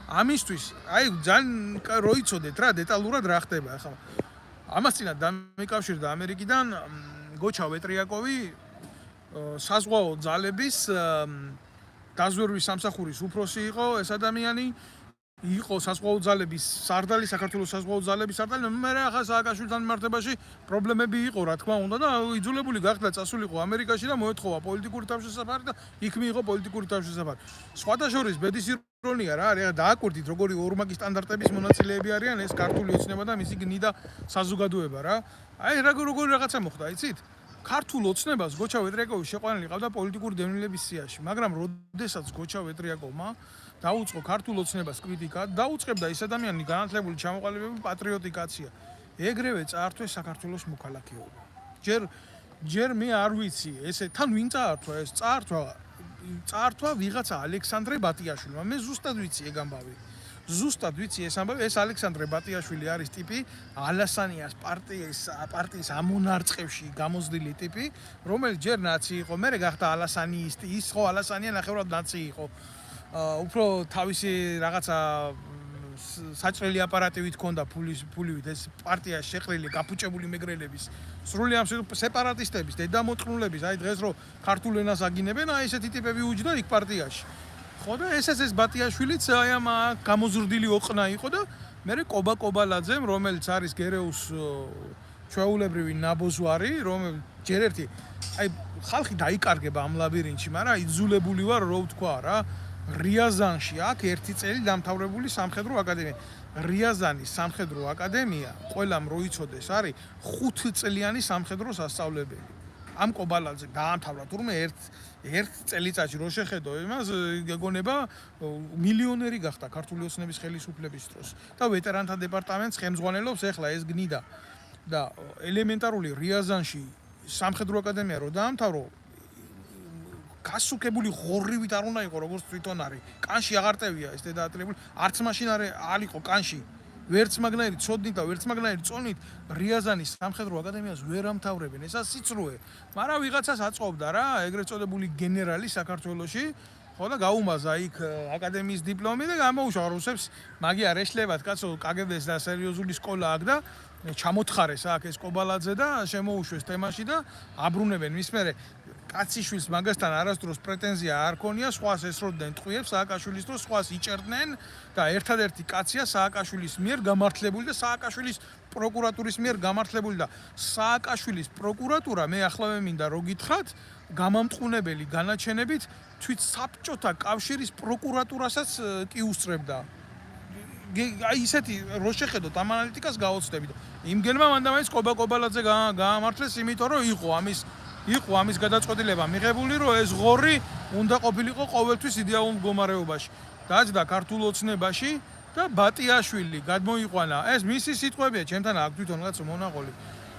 ამისთვის აი ძალიან როიცოდეთ რა დეტალურად რა ხდება ახლა. ამას წინათ დამიკავშირდა ამერიკიდან გოჩა ვეტრიაკოვი საზღვაო ძალების დაზვერვის სამსახურის უფროსი იყო ეს ადამიანი იყო საზღვაო ძალების სარდალი საქართველოს საზღვაო ძალების სარდალი მე ახლა სააკაშვილთან მიმართებაში პრობლემები იყო რა თქმა უნდა და იძულებული გახდა წასულიყო ამერიკაში და მოეთხოვა პოლიტიკური თავშესაფარი და იქ მიიღო პოლიტიკური თავშესაფარი სხვათა შორის ბედის ირონია რა არის დააკვირდით როგორი ორმაგი სტანდარტების მონაწილეები არიან ეს ქართული ოცნება და მისი გნიდა საზოგადოება რა აი როგორი რაღაცა მოხდა იცით ქართულ ოცნებას გოჩა ვეტრიაკოვი შეყვანილი ყავდა პოლიტიკური დევნილების სიაში მაგრამ როდესაც გოჩა ვეტრიაკოვმა დაუწყო ქართულ ოცნებას კრიტიკა დაუწყებდა ის ადამიანი განათლებული ჩამოყალიბებული პატრიოტი კაცია ეგრევე წაართვეს საქართველოს მოქალაქეობა ჯერ მე არ ვიცი ესე თან ვინ წაართვა ეს წაართვა ვიღაცა ალექსანდრე ბატიაშვილმა მე ზუსტად ვიცი ეგ ამბავი ზუსტად ვიცი ეს ამბავი ეს ალექსანდრე ბატიაშვილი არის ტიპი ალასანიას პარტიის ამონარწყევში გამოზრდილი ტიპი რომელიც ჯერ ნაცი იყო მე გახდა ალასანიისტი ის ხო ალასანია ნახევრად ნაცი იყო უფრო თავისი რაღაცა საჭრელი აპარატივით ჰქონდა ფულივით ეს პარტია შეყრილი გაფუჭებული მეგრელების სრული ამ სეპარატისტების დედამოწყნულების აი დღეს რო ქართულ ენას აგინებენ აი ესეთი ტიპები უჯდა იქ პარტიაში ხო და ეს ბატიაშვილიც აი ამ გამოზრდილი ოყნა იყო და მე კობა კობალაძემ რომელიც არის გერეუს ჩვეულებრივი ნაბოზვარი რომელიც ჯერ ერთი აი ხალხი დაიკარგება ამ ლაბირინთში მაგრამ იძულებული ვარ რო ვთქვა რა რიაზანში აქ ერთი წელი დამთავრებული სამხედრო აკადემია. რიაზანის სამხედრო აკადემია ყველამ როიცოდეს არის 5 წლიანი სამხედრო სასწავლებელი. ამ კობალაძე დაამთავრა თურმე ერთ წელიწადში რო შეხედო იმას გეგონება მილიონერი გახდა ქართული ოცნების ხელისუფლების დროს და ვეტერანთა დეპარტამენტს ხელმძღვანელობს ეხლა ეს გნიდა და ელემენტარული რიაზანში სამხედრო აკადემია რო დაამთავრო გასუკებული ღორრივით არ უნდა იყო როგორც თვითონ არის. კანში აღარ ტევია ეს დედაატლებული. არც მაშინ არ იყო კანში. ვერც მაგნაირი წოდნით და ვერც მაგნაირი წონით რიაზანის სამხედრო აკადემიას ვერ ამთავრებენ. ესა სიცრუე. მაგრამ ვიღაცას აწყობდა რა, ეგრეთ წოდებული გენერალი საქართველოში. ხო და გაუმაზა იქ აკადემიის დიპლომი და გამოუშვა რუსებს. მაგი არ ეშლებათ კაცო, კგბ-ს და სერიოზული სკოლა აქ და ჩამოთხარეს აქ ეს კობალაძე და შემოუშვეს თემაში და აბრუნებენ მის მერე კაციშვილს მაგასთან არასდროს პრეტენზია არ ქონია, სხვას ესროდნენ ტყვიებს სააკაშვილის დროს, სხვას იჭერდნენ და ერთადერთი კაცია სააკაშვილის მიერ გამართლებული და სააკაშვილის პროკურატურის მიერ გამართლებული და სააკაშვილის პროკურატურა მე ახლავე მინდა რო გითხრათ, გამამტყუნებელი განაჩენებით თვით საბჭოთა კავშირის პროკურატურასაც კი უსწრებდა. აი ისეთი რო შეხედოთ ამ ანალიტიკას გაოცდებით. იმგენმა მანდამაინც კობალაძე გაამართლეს, იმიტომ რომ იყო ამის გადაწყვეტილება მიღებული, რომ ეს ღორი უნდა ყოფილიყო ყოველთვის იდეალურ მდგომარეობაში. დაჯდა ქართულ ოცნებაში და ბატიაშვილი გადმოიყვანა. ეს მისი სიტყვებია, ჩემთან აქ თვითონ კაცო მონაყოლი.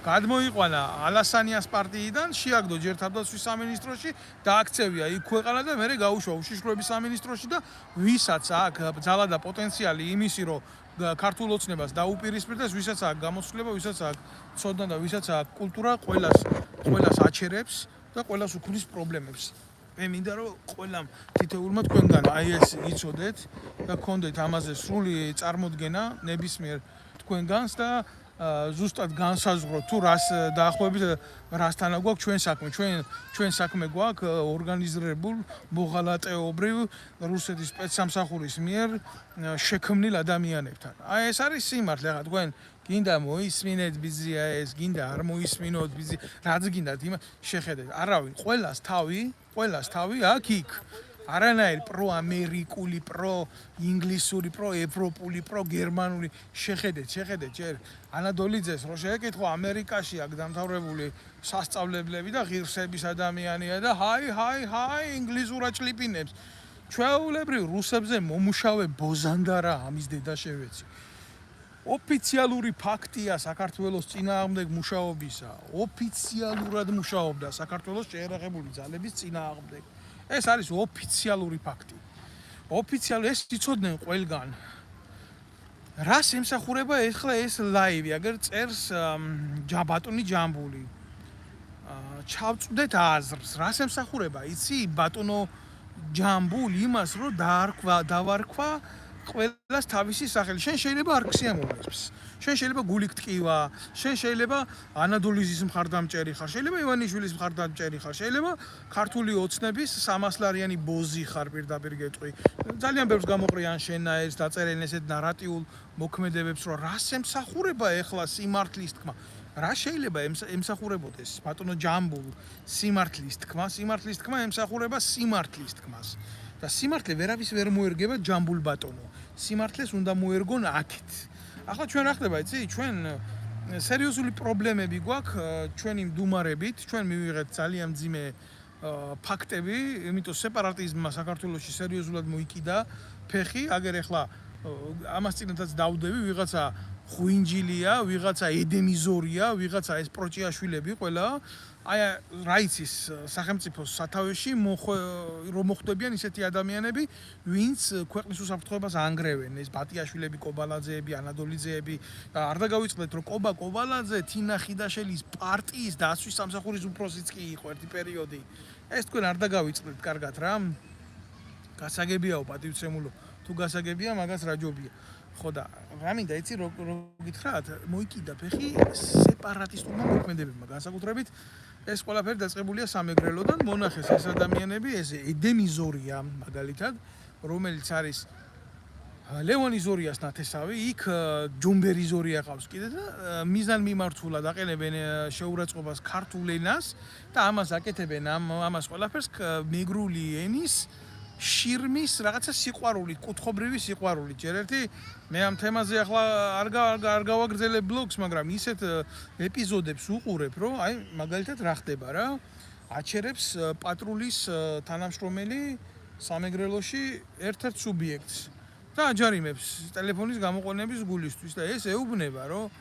გადმოიყვანა ალასანიას პარტიიდან, შეაგდო ჯერ თავდაცვის სამინისტროში და აქცევია იქ ქვეყანა და მე გაუშვა უშიშროების სამინისტროში და ვისაც აქ ძალა და პოტენციალი იმისი, რომ ქართულ ოცნებას დაუპირისპირდეს, ვისაც აქ გამოცდილება, ვისაც აქ ცოდნა და ვისაც აქ კულტურა ყველას აჩერებს და ყველას უქმნის პრობლემებს. მე მინდა რომ ყველამ თითოეულმა თქვენგან აი ეს იცოდეთ და გქონდეთ ამაზე სრული წარმოდგენა ნებისმიერ თქვენგანს და ზუსტად განსაზღვროთ თუ რას დაახლოებით რასთან გვაქვს ჩვენ საქმე. ჩვენ საქმე გვაქვს ორგანიზებულ მოღალატეობრივ რუსეთის სპეცსამსახურის მიერ შექმნილ ადამიანებთან. აი ეს არის სიმართლე ახლა თქვენ გინდა მოისმინეთ ბიზია ეს, გინდა არ მოისმინოთ ბიზი, რაც გინდათ იმ შეხედეთ. არავინ, ყველას თავი აქ იქ. არანაირი პრო-ამერიკული, პრო-ინგლისური, პრო-ევროპული, პრო-გერმანული შეხედეთ ჯერ ანადოლიძეს რო შეეკითხო ამერიკაში აქ დამთავრებული სასწავლებლები და ღირსების ადამიანია და ჰაი ინგლისურად ჭლიპინებს ჩვეულებრივ რუსებზე მომუშავე ბოზანდარა ამის დედა შევეცი ოფიციალური ფაქტია საქართველოს წინააღმდეგ მუშაობისა ოფიციალურად მუშაობდა საქართველოს შეერაღებული ძალების წინააღმდეგ ეს არის ოფიციალური ფაქტი ოფიციალური ეს იცოდნენ ყველგან რას ემსახურება ახლა ეს ლაივი აგერ წერს ბატონი ჯამბული ჩავწვდეთ აზრს რას ემსახურება იცი ბატონო ჯამბული იმას რომ დავარქვა ყველას თავისი სახელი შენ შეიძლება არ ქსიამოვნებს შენ შეიძლება გულით ტკივა შენ შეიძლება ანადოლიზის მხარდამჭერი ხარ შეიძლება ივანიშვილის მხარდამჭერი ხარ შეიძლება ქართული ოცნების 300 ლარიანი ბოზი ხარ პირდაპირ გეტყვი ძალიან ბევრს გამოყრიან შენაერს დაწერენ ესეთ ნარატიულ მოქმედებებს რომ რას ემსახურება ეხლა სიმართლის თქმა რა შეიძლება ემსახურებოდეს ბატონო ჯამბულ სიმართლის თქმა ემსახურება სიმართლის თქმას და სიმართლე ვერავის ვერ მოერგება ჯამბულ ბატონო სიმართლეს უნდა მოერგონ აქეთ ახლა ჩვენ რა ხდება იცი ჩვენ სერიოზული პრობლემები გვაქვს ჩვენი მდუმარებით ჩვენ მივიღეთ ძალიან მძიმე ფაქტები იმიტომ სეპარატიზმმა საქართველოში სერიოზულად მოიკიდა ფეხი აგერ ახლა ამას წინათაც დავდები ვიღაცა ხვინჯილია ვიღაცა ედემიზორია ვიღაცა ეს პროჭიაშვილები ყველა აი რა იცის სახელმწიფოს სათავეში რომ მოხვდებიან ისეთი ადამიანები ვინც ქვეყნის უსაფრთხოებას ანგრევენ ეს ბატიაშვილები კობალაძეები ანადოლიძეები არ დაგავიწყდეთ რომ კობა კობალაძე თინა ხიდაშელის პარტიის დაცვის სამსახურის უფროსიც კი იყო ერთი პერიოდი ეს თქვენ არ დაგავიწყდეთ კარგად რა გასაგებიაო პატივცემულო თუ გასაგებია მაგას რა ჯობია ხო და რა მინდა იცი რო გითხრათ მოიკიდა ფეხი სეპარატისტულმა მოქმედებებმა განსაკუთრებით ეს ყველაფერი დაწყებულია სამეგრელოდან მონახეს ეს ადამიანები ეს ედემიზორია მაგალითად რომელიც არის ლევონი ზორიას ნათესავი იქ ჯუმბერი ზორია ყავს კიდე და მიზანმიმართულად აყენებენ შეურაცხყოფას ქართულ ენას და ამას აკეთებენ ამას ყველაფერს მეგრული ენის შირმის რაღაცა სიყვარული, კუთხობრივი სიყვარული. ჯერ ერთი მე ამ თემაზე ახლა არ გავაგრძელებ ბლოგს, მაგრამ ისეთ ეპიზოდებს უყურებ, რომ აი მაგალითად რა ხდება რა? აჩერებს პატრულის თანამშრომელი სამეგრელოში ერთ-ერთ სუბიექტს და აჯარიმებს ტელეფონის გამოყენების გულისთვის და ეს ეუბნება, რომ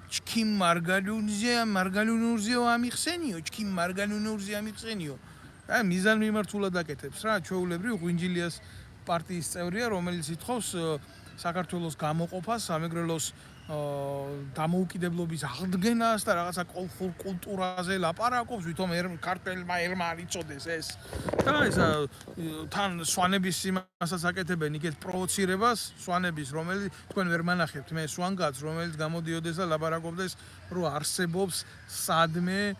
ჩქიმ მარგალუნურზეო ამიხსენიო. აი მიზანმიმართულად აკეთებს რა ჩვეულებრივ ღვინჯილიას პარტიის წევრია რომელიც ითხოვს საქართველოს გამოყოფას სამეგრელოს დამოუკიდებლობის აღდგენას და რაღაცა კულტურაზე ლაპარაკობს ვითომ ქართველმა ერმა არ იწოდეს ეს და ეს თან სვანების იმასაც აკეთებენ იქეთ პროვოცირებას სვანების რომელიც თქვენ ვერ მანახებთ მე სვანგაც რომელიც გამოდიოდეს და ლაპარაკობდეს რომ არსებობს სადმე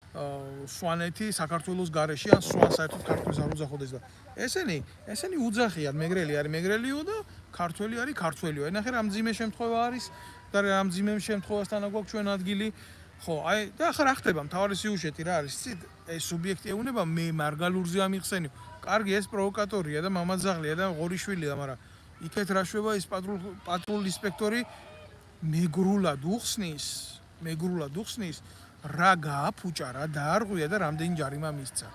სვანეთი საქართველოს გარეშე ან სვან საერთოდ ქართულს არ უძახოდეს და ესენი უძახიან მეგრელი არის მეგრელიო და ქართველი არის ქართველიო ენახე რა მძიმე შემთხვევა არის და რა მძიმე შემთხვევასთან აგვაქვს ჩვენ ადგილი ხო აი და ახლა რა ხდება მთავარი სიუჟეტი რა არის იცით ეს სუბიექტი ეუბნება მე მარგალურზე ამიხსენიო კარგი ეს პროვოკატორია და მამაძაღლია და ღორიშვილია მაგრამ იქეთ რა შვება ის პატრულ ინსპექტორი მეგრულად უხსნის რა გააფუჭა რა დაარღვია და რამდენი ჯარიმა მისცა.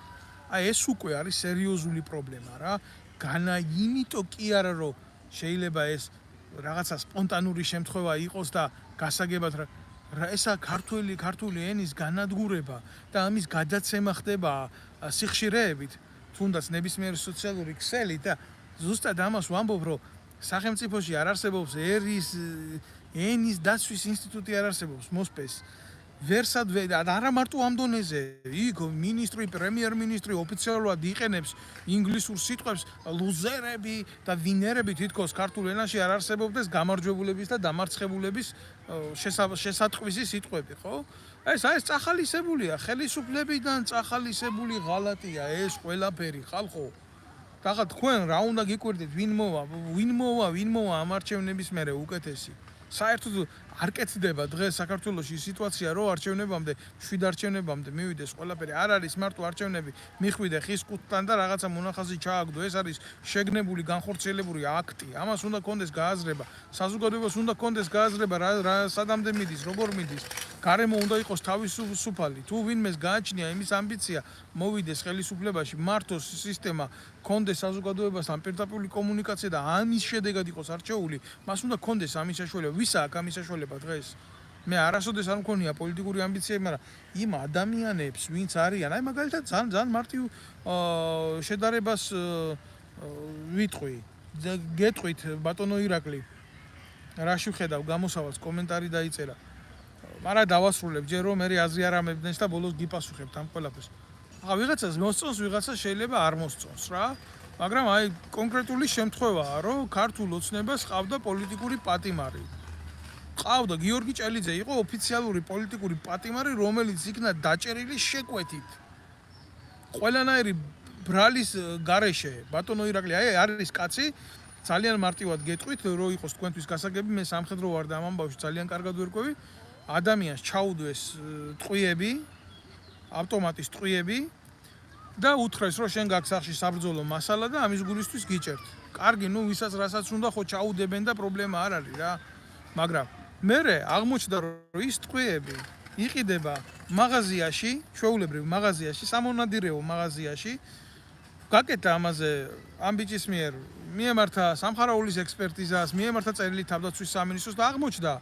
აი ეს უკვე არის სერიოზული პრობლემა რა. განა იმიტომ კი არა რომ შეიძლება ეს რაღაცა სპონტანური შემთხვევა იყოს და გასაგებად რა ესა ქართული ენის განადგურება და ამის გადაცემა ხდება სიხშირეებით თუნდაც ნებისმიერი სოციალური ქსელი და ზუსტად ამას ვამბობ რომ სახელმწიფოში არ არსებობს ენის დაცვის ინსტიტუტი არ არსებობს მოსპეს ვერსად არა მარტო ამ დონეზე იქ მინისტრი პრემიერ-მინისტრი ოფიციალურად იყენებს ინგლისურ სიტყვებს ლუზერები და ვინერები თითქოს ქართულ ენაში არ არსებობდეს გამარჯვებულების და დამარცხებულების შესატყვისი სიტყვები ხო ეს წახალისებულია ხელისუფლებიდან წახალისებული ღალატია ეს ყველაფერი ხალხო და თქვენ რა უნდა გიკვირდეთ ვინ მოვა ამ არჩევნების მერე უკეთესი საერთოდ არ კეთდება დღეს საქართველოში სიტუაცია, რომ არჩევნებამდე, 7 არჩევნებამდე მივიდეს ყველაფერი. არ არის მარტო არჩევნები, მიხვიდე ხის კუთხიდან და რაღაცა მონახაზი ჩააგდო. ეს არის შეგნებული, განხორციელებული აქტი. ამას უნდა კონდეს გააზრება. საზოგადოებას უნდა კონდეს გააზრება, რა სადამდე მიდის, როგორ მიდის. გარემო უნდა იყოს თავისუფალი. თუ ვინმეს გააჩნია იმის ამბიცია, მოვიდეს ხელისუფლებაში, მართოს სისტემა, კონდეს საზოგადოებასთან პირდაპირ კომუნიკაცია და ამის შედეგად იყოს არჩეული, მას უნდა კონდეს ამის საშუალება. ვის აქვს ამის საშუალება დღეს? მე არასოდეს არ მქონია პოლიტიკური ამბიციები, მაგრამ იმ ადამიანებს, ვინც არიან, აი მაგალითად ძალიან მარტივ შედარებას ვიტყვი. გეტყვით ბატონო ირაკლი. რაში ვხედავ გამოსავალს კომენტარი დაიწერა. მაგრამ დავასრულებ ჯერ რომ მე აზრი არ ამებდნეს და ბოლოს გიპასუხებთ ამ ყველაფერს. ახლა ვიღაცას მოსწონს, ვიღაცას შეიძლება არ მოსწონს რა. მაგრამ აი კონკრეტული შემთხვევაა, რომ ქართულ ოცნებას ყავდა პოლიტიკური პატიმარი. ყავდა გიორგი ჭელიძე იყო ოფიციალური პოლიტიკური პატიმარი, რომელიც იქნა დაჭერილი შეკვეთით. ყველანაირი ბრალის გარეშე, ბატონო ირაკლი, აი არის კაცი, ძალიან მარტივად გეტყვით, რომ იყოს თქვენთვის გასაგები, მე სამხედრო ვარ და ამ ამბავში ძალიან კარგად ვერკვევი. ადამიანს ჩაუდვეს ტყვიები, ავტომატის ტყვიები და უთხრეს, რომ შენ გაქვს სახში საბრძოლო მასალა და ამის გულისთვის გიჭერთ. კარგი, ნუ ვისაც რასაც უნდა ხო ჩაუდებენ და პრობლემა არ არის რა. მაგრამ მერე აღმოჩნდა, რომ ის ტყვიები იყიდება მაღაზიაში, ჩვეულებრივ მაღაზიაში, სამონადირეო მაღაზიაში. გაკეთა ამაზე ამ ბიჭის მიერ მიემართა სამხარაულის ექსპერტიზას, მიემართა წერილი თავდაცვის სამინისტროს და აღმოჩნდა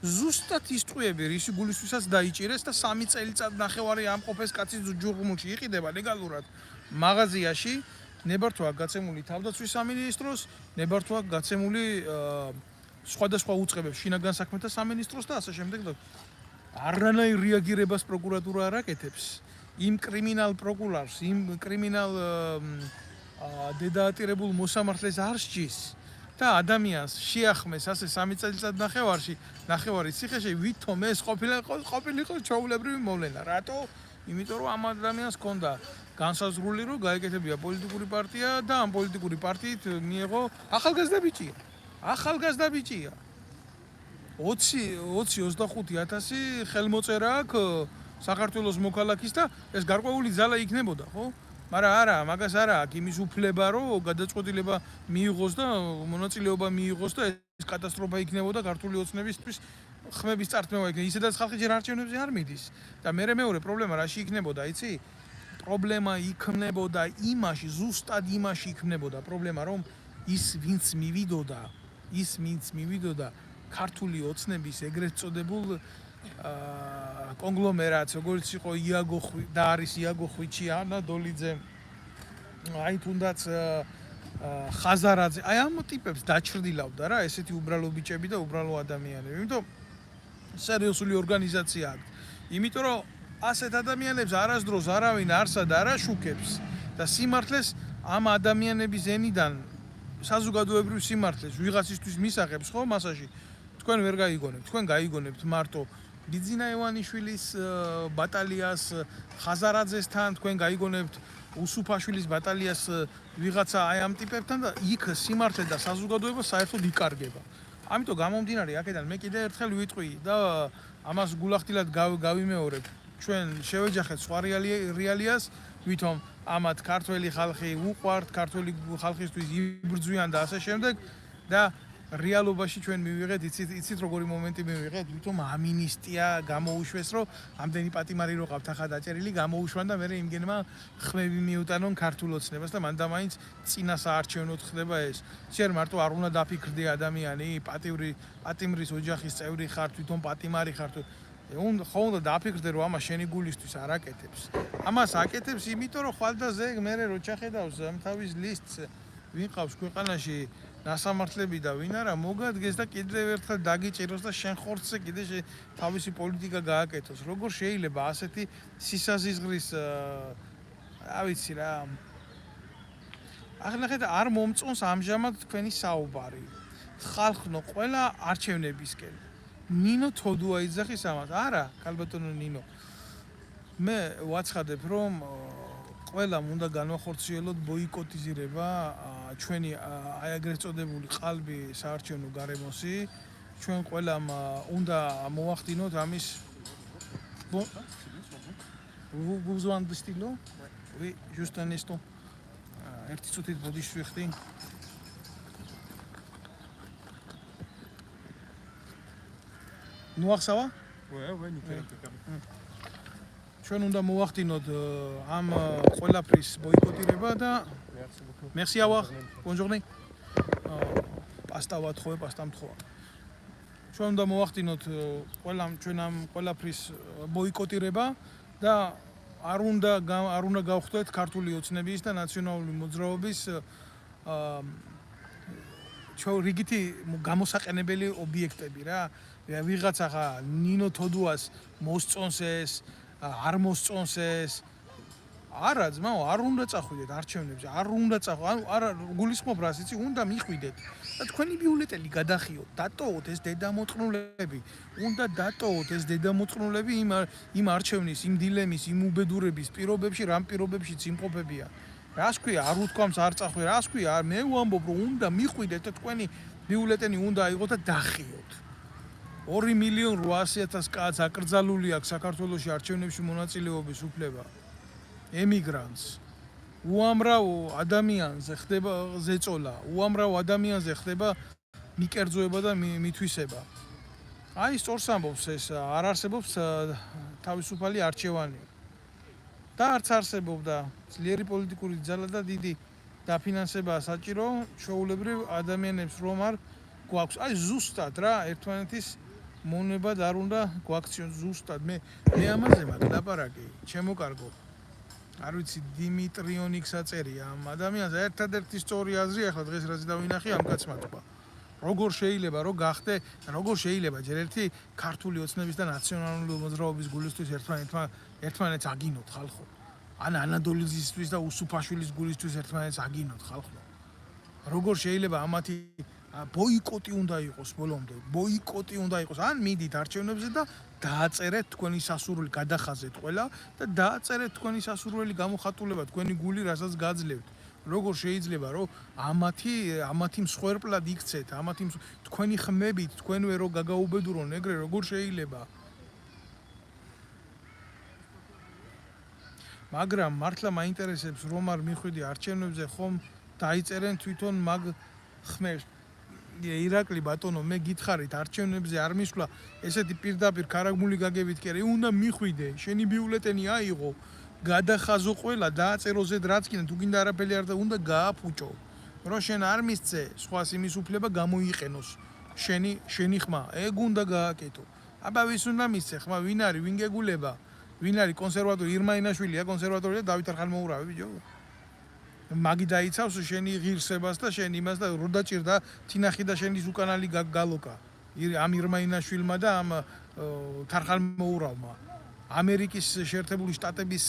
ზუსტად ის ტყვიები, რის გულისთვისაც დაიჭირეს და 3 წელიწად ნახევარი ამყოფეს კაცის ჯუღმულში იყიდება ლეგალურად მაღაზიაში, ნებართვა გაცემული თავდაცვის სამინისტროს, ნებართვა გაცემული სხვადასხვა უწყებებს, შინაგან საქმეთა სამინისტროს და ასე შემდეგ და არანაირ რეაგირებას პროკურატურა არ აკეთებს. იმ კრიმინალ პროკურორს, იმ კრიმინალ დედაატირებულ მოსამართლეს არ სჯის და ადამიანს შეახმეს ასე 3 წელიწად ნახევარი ციხეში ვითომ ეს ყოფილიყო ჩვეულებრივი მოვლენა. რატო? იმიტომ რომ ამ ადამიანს ჰქონდა განსაზღვრული რომ გაეკეთებია პოლიტიკური პარტია და ამ პოლიტიკური პარტიით მიიღო ახალგაზრდა ბიჭია. 20-25,000 ხელმოწერა აქვს საქართველოს მოქალაქის და ეს გარკვეული ძალა იქნებოდა, ხო? მაგრამ არა, მაგას არა აქვს იმის უფლება, რომ გადაწყვეტილება მიიღოს და მონაწილეობა მიიღოს და ეს კატასტროფა იქნებოდა ქართული ოცნებისთვის ხმების წართმევა იქნება. ისედაც ხალხი ჯერ არჩევნებზე არ მიდის. და მეორე პრობლემა რაში იქნებოდა, იცი? პრობლემა იქნებოდა იმაში, ზუსტად იმაში იქნებოდა პრობლემა, რომ ის ვინც მივიდოდა ქართული ოცნების ეგრეთ წოდებულ კონგლომერატს, როგორც იყო იაგო და არის იაგო ხვიჩი, ანა დოლიძე, აი თუნდაც ხაზარაძე, აი ამ ტიპებს დაჩრდილავდა რა, ესეთი უბრალო ბიჭები და უბრალო ადამიანები. იმიტომ სერიოზული ორგანიზაცია აქვს. იმიტომ რომ ასეთ ადამიანებს არასდროს არავინ არსად არ აშუქებს და სიმართლეს ამ ადამიანების ენიდან საზოგადოებრივ სიმართლეს ვიღაცისთვის მისაღებს ხო მასაში თქვენ ვერ გაიგონებთ. თქვენ გაიგონებთ მარტო ბიძინა ივანიშვილის ბატალიას ხაზარაძესთან, თქვენ გაიგონებთ უსუფაშვილის ბატალიას ვიღაცა აი ამ ტიპებთან და იქ სიმართლე და საზოგადოება საერთოდ იკარგება. ამიტომ გამომდინარე აქედან მე კიდე ერთხელ ვიტყვი და ამას გულახდილად გავიმეორებ. ჩვენ შევეჯახეთ სხვა რეალიას, ვითომ ამათ ქართველი ხალხი უყვართ, ქართველი ხალხისთვის იბრძვიან და ასე შემდეგ და რეალობაში ჩვენ მივიღეთ, იცით როგორი მომენტი მივიღეთ, ვითომ ამინისტია გამოუშვეს, რომ ამდენი პატიმარი რო ყავთ ახლა დაჭერილი, გამოუშვან და მე იმგენმა ხმები მიუტანონ ქართულ ოცნებას და მან და მაინც წინა საარჩევნოდ ხდება ეს. შენ მარტო არ უნდა დაფიქრდე ადამიანი, პატიმრის ოჯახის წევრი ხარ, თვითონ პატიმარი ხარ თუ ხო უნდა დაფიქრდე რომ ამას შენი გულისთვის არ აკეთებს. ამას აკეთებს, იმიტომ რომ ხვალდაზე მე რო ჩახედავს ამ თავის ლისტს, ვინ ყავს ქვეყანაში ნასამართლები და ვინ არა მოგადგეს და კიდევ ერთხელ დაგიჭიროს და შენ ხორცზე კიდე თავისი პოლიტიკა გააკეთოს. როგორ შეიძლება ასეთი სისაზიზღრის რა ვიცი რა. ახლა ხედა არ მომწონს ამჟამად თქვენი საუბარი. ხალხნო ყველა არჩევნებისკენ. ნინო თოდუა იძახის ამას. არა, ქალბატონო ნინო. მე ვაცხადებ რომ ყველამ უნდა განვახორციელოთ ბოიკოტიზირება ჩვენი აი ეგრეთ წოდებული ყალბი საარჩევნო გარემოსი ჩვენ ყველამ უნდა მოვახდინოთ ამის vous vous en stylo? Oui, juste un instant. ერთი წუთით ბოდიში ვიხდი. ნუახსავა? Ouais, nickel, impeccable. ჩვენ უნდა მოვახდინოთ ამ ყველაფრის ბოიკოტირება და Merci beaucoup. merci avoir. Bonne journée. პასტა ვათხოვე, პასტა მთხოვა. ჩვენ უნდა მოვახდინოთ ჩვენ ამ ყველაფრის ბოიკოტირება და არ უნდა გავხდეთ ქართული ოცნების და ნაციონალური მოძრაობის ჩვენ რიგითი გამოსაყენებელი ობიექტები რა. ვიღაცა ხა ნინო თოდუას მოსწონს ეს, არ მოსწონს ეს. არა ძმაო, არ უნდა წახვიდეთ არჩევნებზე, არ უნდა ანუ არა გულისხმობ რას იცი, უნდა მიხვიდეთ. და თქვენი ბიულეტენი გადახიოთ, დატოვოთ ეს დედამოწყნულები, უნდა დატოვოთ ეს დედამოწყნულები იმ არჩევნის, იმ დილემის, იმ უბედურების პირობებში, რამ პირობებშიც იმყოფებიან. რას ქვია, არ უთქვამს არ წახვი, რას ქვია, მე ვამბობ, რომ უნდა მიხვიდეთ და თქვენი ბიულეტენი უნდა აიღოთ და დახიოთ. 2.800.000 კაცს აკრძალული აქვს საქართველოში არჩევნებში მონაწილეობის უფლება. ემიგრანტს უამრავ ადამიანზე ხდება ზეწოლა, უამრავ ადამიანზე ხდება მიკერძოება და მითვისება. აი სწორს ამბობს ეს, არ არსებობს თავისუფალი არჩევანი. და არც არსებობდა ძლიერი პოლიტიკური ძალა და დიდი დაფინანსება საჭირო ჩვეულებრივ ადამიანებს რომ არ გვაქვს. აი ზუსტად რა, ერთმანეთის მონებად არ უნდა გვაქციონ ზუსტად. მე ამაზე მაგ ლაპარაკი, ჩემო კარგო. არ ვიცი დიმიტრიონიქს აწერია ამ ადამიანს ერთადერთი სწორი აზრი ახლა დღეს რაც დავინახე ამ კაცმა თქვა როგორ შეიძლება რომ გახდე როგორ შეიძლება ჯერ ერთი ქართული ოცნების და ნაციონალური მოძრაობის გულისთვის ერთმანეთს აგინოთ ხალხო ან ანადოლიზისთვის და უსუფაშვილის გულისთვის ერთმანეთს აგინოთ ხალხო როგორ შეიძლება ამათი ბოიკოტი უნდა იყოს ბოლომდე ბოიკოტი უნდა იყოს ან მიდით არჩევნებზე და დააწერეთ თქვენი სასურველი გადახაზეთ ყველა და დააწერეთ თქვენი სასურველი გამოხატულება თქვენი გული რასაც გაძლევთ როგორ შეიძლება რომ ამათი მსხვერპლად იქცეთ ამათი თქვენი ხმებით თქვენვე რო გაგაუბედურონ ეგრე როგორ შეიძლება მაგრამ მართლა მაინტერესებს რომ არ მიხვიდი არჩევნებზე ხომ დაიწერენ თვითონ მაგ ხმებს ირაკლი ბატონო მე გითხარით არჩევნებზე არ მისვლა ესეთი პირდაპირ ქარაგმული გაგებით კი არა უნდა მიხვიდე შენი ბიულეტენი აიღო გადახაზო ყველა დააწერო ზედ რაც კიდე თუ გინდა არაფერი არ და უნდა გააფუჭო რომ შენ არ მისცე სხვას იმის უფლება გამოიყენოს შენი ხმა ეგ უნდა გააკეთო აბა ვის უნდა მისცე ხმა ვინ არის ვინ გეგულება ვინ არის კონსერვატორი ირმაინაშვილია კონსერვატორია დავით არხალმოურავი ბიჭო მაგი დაიცავს შენი ღირსებას და შენ იმას და რო დაჭირდა თინახი და შენის უკანალი გალოკა ამ ირმაინაშვილმა და ამ თარხალმოურავმა ამერიკის შეერთებული შტატების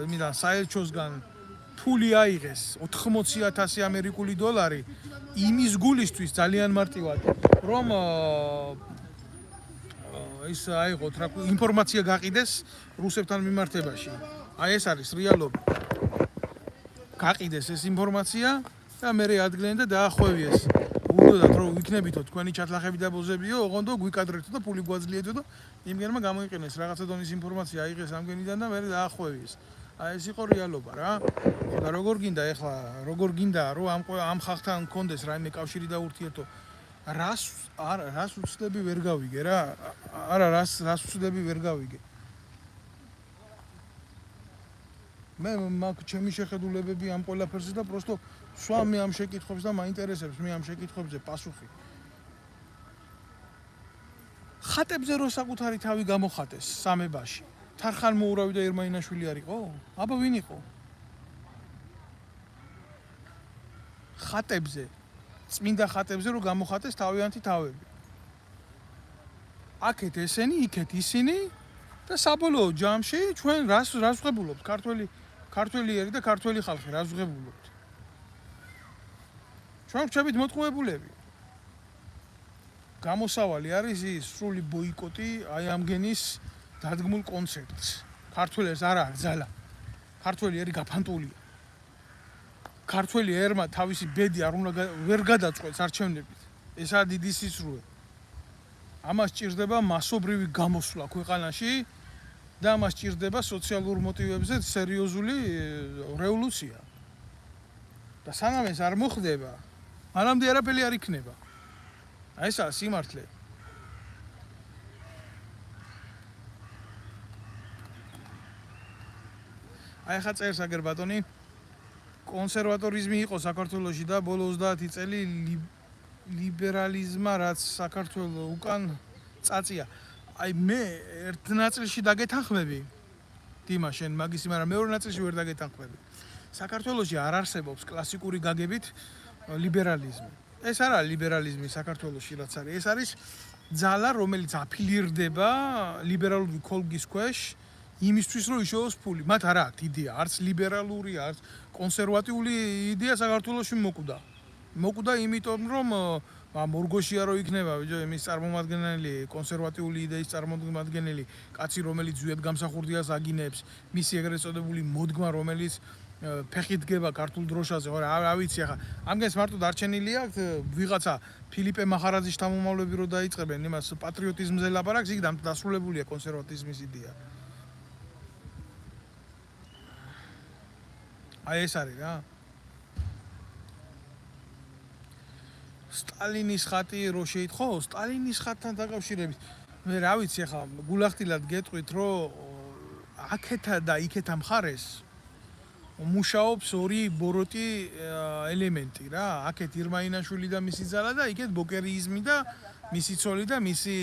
იმიდან საელჩოსგან ფული აიღეს 80,000 ამერიკული დოლარი იმის გულისთვის ძალიან მარტივად რომ ის აიღოთ რა ინფორმაცია გაყიდეს რუსებთან მიმართებაში აი ეს არის რეალობა გაყიდეს ეს ინფორმაცია და მე ადგილენ და დაახვევიეს. უნდათ რომ ვიქნებითო თქვენი ჩათლახები და ბოზებიო, ოღონდ გვიკადრეთო და ფული გვაძლიეთო და იმგენმა გამოიყენეს რაღაცა დონის ინფორმაცია აიღეს ამგენიდან და მე დაახვევიეს. აი ეს იყო რეალობა რა. და როგორ გინდა ეხლა, როგორ გინდა რომ ამ ხალხთან მქონდეს რაიმე კავშირი და ურთიერთო. რას უცდები ვერ გავიგე რა. არა რას უცდები ვერ გავიგე. მე მაგ ჩემი შეხედულებები ამ ყველაფერზე და პროსტო სვა მე ამ შეკითხვებს და მაინტერესებს მე ამ შეკითხვებზე პასუხი. ხატებზე რო საკუთარი თავი გამოხატეს სამებაში. თარხალმოურავი და ირმაინაშვილი არისო? აბა ვინ იყო? ხატებზე, წმინდა ხატებზე რო გამოხატეს თავიანთი თავები. აქეთ ესენი, იქეთ ისინი და საბოლოო ჯამში ჩვენ რას ვღებულობთ ქართველიერი და ქართველი ხალხი რას ვღებულობთ? ჩვენ ვჩებით მოტყუებულები. გამოსავალი არის ის სრული ბოიკოტი აი ამგენის დადგმულ კონცერტს. ქართველებს არ აქვს ძალა. ქართველიერი გაფანტულია. ქართველი ერმა თავისი ბედი არ უნდა ვერ გადაწყვეტს არჩევნებით. ესაა დიდი სისრუე. ამას ჭირდება მასობრივი გამოსვლა ქვეყანაში და ამას ჭირდება სოციალურ მოტივებზე სერიოზული რევოლუცია. და სანამ ეს არ მოხდება, მანამდე არაფერი არ იქნება. აი ესაა სიმართლე. აი ხა წერს აგერ ბატონი კონსერვატორიზმი იყო საქართველოში და ბოლო 30 წელი ლიბერალიზმა რაც საქართველოს უკან წაწია. აი მე ერთ ნაწილში დაგეთანხმები დიმა შენ მაგის, მაგრამ მეორე ნაწილში ვერ დაგეთანხმები. საქართველოში არ არსებობს კლასიკური გაგებით ლიბერალიზმი. ეს არა ლიბერალიზმი საქართველოში რაც არის. ეს არის ძალა, რომელიც აფილირდება ლიბერალური კოლგის ქვეშ იმისთვის რომ იშოვოს ფული. მათ არ აქვს იდეა, არც ლიბერალური, არც კონსერვატიული იდეა საქართველოში მოკვდა. მოკვდა იმიტომ რომ მორგოშია რო იქნება ბიჭო იმის წარმომადგენელი, კონსერვატიული იდეის წარმომადგენელი, კაცი რომელიც ზვიად გამსახურდიას აგინებს, მისი ეგრეთ წოდებული მოდგმა რომელიც ფეხით დგება ქართულ დროშაზე, რა ვიცი ახლა. ამგენს მარტო დარჩენილი აქვს ვიღაცა ფილიპე მახარაძის შთამომავლები რო დაიწყებენ იმას პატრიოტიზმზე ლაპარაკს, იქ დასრულებულია კონსერვატიზმის იდეა. აი ეს არის რა. სტალინის ხატი რო შეითხო, სტალინის ხატთან დაკავშირებით მე რა ვიცი ახლა გულახდილად გეტყვით რომ აქეთა და იქეთა მხარეს მუშაობს ორი ბოროტი ელემენტი რა. აქეთ ირმაინაშვილი და მისი ძალა და იქეთ ბოკერიიზმი და მისი ცოლი და მისი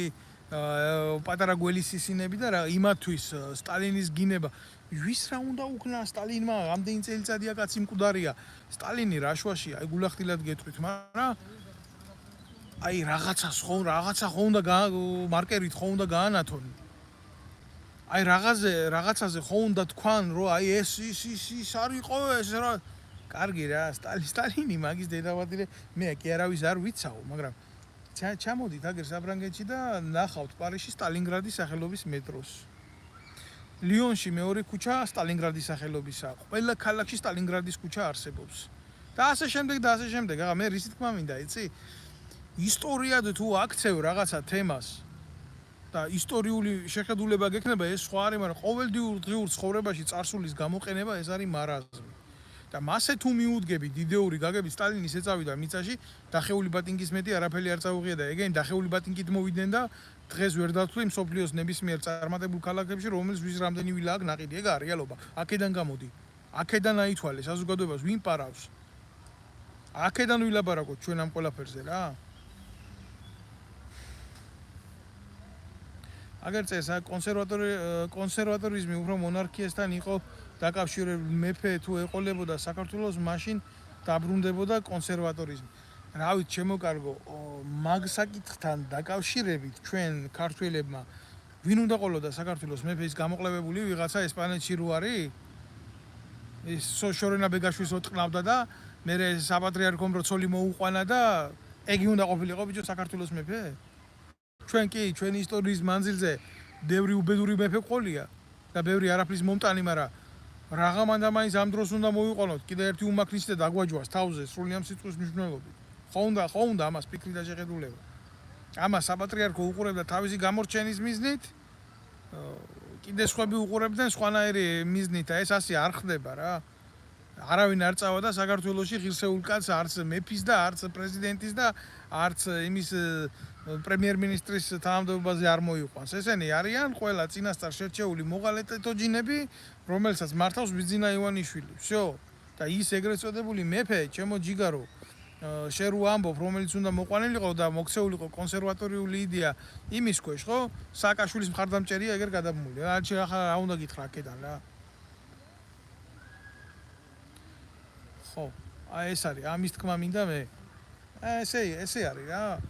პატარა გველისისინები და რა იმათვის სტალინის გინება ვის რა უნდა უკნა სტალინმა ამდენი წელიწადია კაცი მკვდარია. სტალინი რაშვაშია, აი გულახდილად გეტყვით, მაგრამ აი რაღაცა ხო უნდა მარკერით ხო უნდა გაანათონ. აი რაღაცაზე ხო უნდა თქვან რომ აი ეს ის არ იყო ეს რა. კარგი რა, სტალინი მაგის დედავადი მე კი არავის არ ვიცაო, მაგრამ ჩამოდით აგერ საბრანგეთში და ნახავთ პარიზში სტალინგრადის სახელობის მეტროს. ლიონში მეორე ქუჩა სტალინგრადის სახელობისაა. ყველა ქალაქში სტალინგრადის ქუჩა არსებობს. და ასე შემდეგ. აღა მე რისი თქმა მინდა, იცი? ისტორიად თუ აქცევ რაღაცა თემას და ისტორიული შეხედულება გექნება ეს სხვა არის, მაგრამ ყოველდღიურ ცხოვრებაში წარსულის გამოყენება ეს არის მარაზმი. და მასე თუ მიუდგებით იდეური გაგებით სტალინის ეწავიდა მიწაში, დახეული ბატინკის მეტი არაფერი არ წაუღია და ეგენი დახეული ბატინკით მოვიდნენ და დღეს ვერ დათვლი მსოფლიოს ნებისმიერ წარმატებულ ქალაქებში, რომელიც ვის რამდენი ვილა აქვს ნაყიდი, ეგ არის რეალობა. აქედან გამოდი. აქედან აითვალე საზოგადოებას ვინ პარავს. აქედან ვილაპარაკოთ ჩვენ ამ ყველაფერზე რა. აგერ წეს კონსერვატორიზმი უფრო მონარქიასთან იყო დაკავშირებული, მეფე თუ ეყოლებოდა საქართველოს, მაშინ დაბრუნდებოდა კონსერვატორიზმი. რა ვიცი, შემოკარგო, მაგ საკითხთან დაკავშირებით ჩვენ ქართველებმა ვინ უნდა ყოლოდა საქართველოს მეფის გამოყლებებული ვიღაცა ესპანეთში რო არის? ეს შორენა ბეგაშვილს ოტყნავდა და მე საპატრიარქომ რო ცოლი მოუყვანა და ეგი უნდა ყოფილიყო ბიჭო საქართველოს მეფე? ჩვენ კი ჩვენი ისტორიის მანძილზე ბევრი უბედური მეფე ყოლია და ბევრი არაფრის მომტანი, მაგრამ რაღამანდა მაინც ამ დროს უნდა მოიყვანოთ, კიდე ერთი უმაქნისი და დაგვაჯვას თავზე სრული ამ სიტყვის მნიშვნელობით. ხო უნდა ამას ფიქრი და შეხედულება. ამას საპატრიარქო უყურებდა თავისი გამორჩენის მიზნით, კიდე სხვები უყურებდნენ სხვანაირი მიზნით და ეს ასე არ ხდება რა. არავინ არ წავიდა საქართველოში ღირსეულ კაცს, არც მეფის და არც პრეზიდენტის და არც იმის პრემიერ-მინისტრის თანამდებობაზე არ მოიყვანს. ესენი არიან ყველა წინასწარ შერჩეული მოღალატეთოჯინები, რომელსაც მართავს ბიძინა ივანიშვილი. всё. და ის ეგრეთ წოდებული მეფე, ჩემო ჯიგარო, შენ რო ამბობ, რომელიც უნდა მოყვანილიყო და მოქცეულიყო კონსერვატორიული იდეა იმის ქვეშ, ხო? სააკაშვილის მხარდამჭერია ეგერ გადაბმული. ახლა რა უნდა გითხრა აქედან რა. ხო, აი ეს არის, ამის თქმა მინდა მე. ესე არის რა.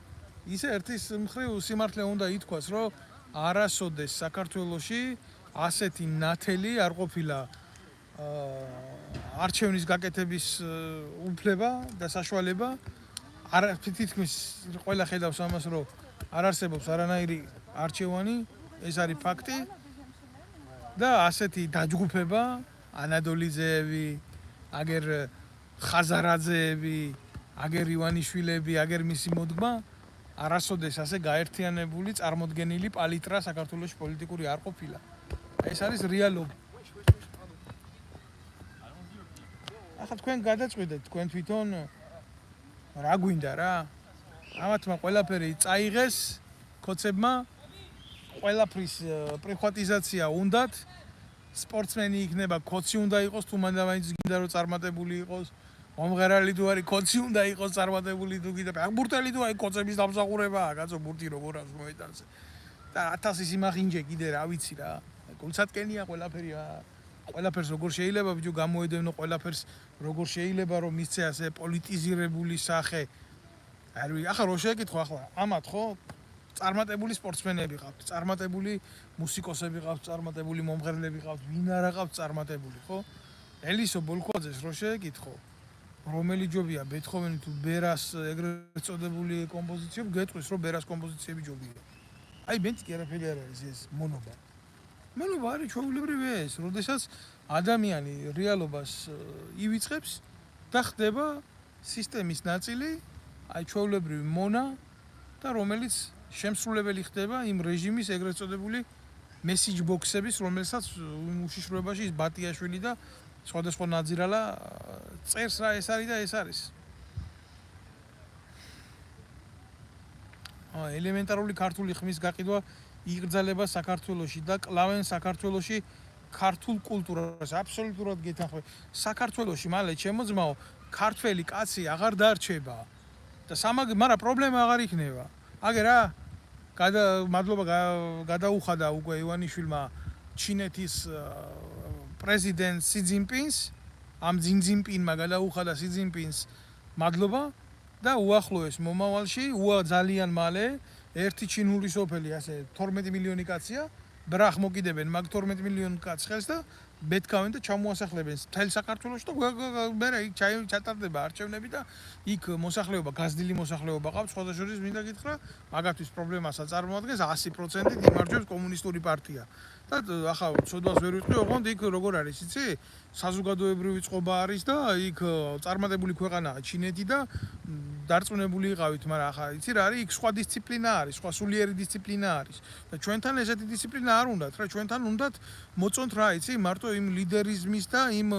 ისე ერთის მხრივ სიმართლე უნდა ითქვას, რომ არასოდეს საქართველოში ასეთი ნათელი არ ყოფილა არჩევნის გაკეთების უფლება და საშუალება. არ თითქმის ყველა ხედავს ამას, რომ არ არსებობს არანაირი არჩევანი, ეს არის ფაქტი. და ასეთი დაჯგუფება, ანადოლიძეები, აგერ ხაზარაძეები, აგერ ივანიშვილები, აგერ მისი მოდგმა არასოდეს ასე გაერთიანებული წარმოდგენილი პალიტრა საქართველოს პოლიტიკური არ ყოფილა. ეს არის რეალობა. ახლა თქვენ გადაწყვეტეთ, თქვენ თვითონ რა გვინდა რა? ამათმა ყველაფერი წაიღეს კოცებმა, ყველაფრის პრივატიზაცია უნდათ, სპორტსმენი იქნება, კოცი უნდა იყოს, თუ მანდა მაინც გინდა რომ წარმატებული იყოს. მომღერალი თუ არის, კოცი უნდა იყოს წარმატებული თუ გინდა. ფეხბურთელი თუ არის, კოცების დამსახურებაა, კაცო ბურთი როგორ აქვს მოედანზე. და 1000 სიმახინჯე კიდე რა ვიცი რა. გულსატკენია ყველაფერი რა. ყველაფერს როგორ შეიძლება ბიჭო გამოედევნო ყველაფერს როგორ შეიძლება რომ მისცე ასე პოლიტიზირებული სახე. ახლა რო შეკითხო ახლა ამათ ხო წარმატებული სპორტსმენები ყავთ, წარმატებული მუსიკოსები ყავთ, წარმატებული მომღერლები ყავთ, ვინ არა ყავთ წარმატებული, ხო? ელისო ბოლქვაძეს რო შეკითხო, რომელი ჯობია ბეთჰოვენი თუ ბერას ეგრეთ წოდებული კომპოზიციები, გეტყვის რომ ბერას კომპოზიციები ჯობია. აი ბენც კი არაფერი არ არის ეს მონობა. მონობა არის ჩვეულებრივი ეს, როდესაც ადამიანი რეალობას ივიწყებს და ხდება სისტემის ნაწილი, აი ჩვეულებრივი მონა და რომელიც შემსრულებელი ხდება იმ რეჟიმის ეგრეთ წოდებული message box-ების, რომელსაც უშიშროებაში ის ბატიაშვილი და სხვადასხვა ნაძირალა წერს რა ეს არის და ეს არის. ელემენტარული ქართული ხმის გაყიდვა იგრძალება საქართველოში და კლავენ საქართველოში ქართულ კულტურას. აბსოლუტურად გეთანხმები. საქართველოში მალე ჩემო ძმაო, ქართველი კაცი აღარ დარჩება და მაგრამ პრობლემა აღარ იქნება. აგე რა მადლობა გადაუხადა უკვე ივანიშვილმა ჩინეთის პრეზიდენტ სი ძინპინს, ამ ძინპინმა გადაუხადა სი ძინპინს მადლობა და უახლოეს მომავალში ძალიან მალე ერთი ჩინური სოფელი ასე 12 მილიონი კაცია ბრახ მოკიდებენ მაგ 12 მილიონ კაცს ხელს და ბეთქავენ და ჩამოასახლებენ მთელ საქართველოში და მე იქ ჩატარდება არჩევნები და იქ მოსახლეობა გაზრდილი მოსახლეობა ყავს სხვადასხვა მინდა გითხრა მაგათთვის პრობლემასაც წარმოადგენს 100% იმარჯვებს კომუნისტური პარტია და ახლა ცოდვას ვერ ვიტყვი ოღონდ იქ როგორ არის იცი საზოგადოებრივი წყობა არის და იქ წარმატებული ქვეყანაა ჩინეთი და დარწმუნებული იყავით მაგრამ ახლა იცი რა არის იქ სხვა დისციპლინა არის სხვა სულიერი დისციპლინა არის და ჩვენთან ესეთი დისციპლინა არ უნდათ რა ჩვენთან უნდათ მოწონთ რა იცი მარტო იმ ლიდერიზმის და იმ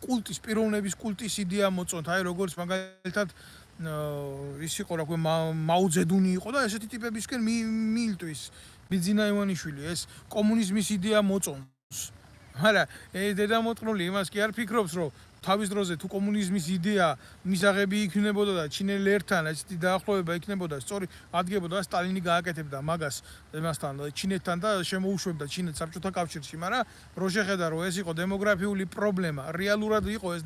კულტის პიროვნების კულტის იდეა მოწონთ აი როგორც მაგალითად ის იყო რა ქვია მაუძედუნი იყო და ესეთი ტიპებისკენ მიილტვის ბიძინა ივანიშვილი ეს კომუნიზმის იდეა მოწონს მაგრამ ეს დედამოწყნული იმას კი არ ფიქრობს რომ თავის დროზე თუ კომუნიზმის იდეა მისაღები იქნებოდა და ჩინელებთან ესეთი დაახლოება იქნებოდა სწორი ადგებოდა სტალინი გააკეთებდა მაგას იმასთან ჩინეთთან და შემოუშვებდა ჩინეთს საბჭოთა კავშირში მაგრამ რო შეხედა რომ ეს იყო დემოგრაფიული პრობლემა რეალურად იყო ეს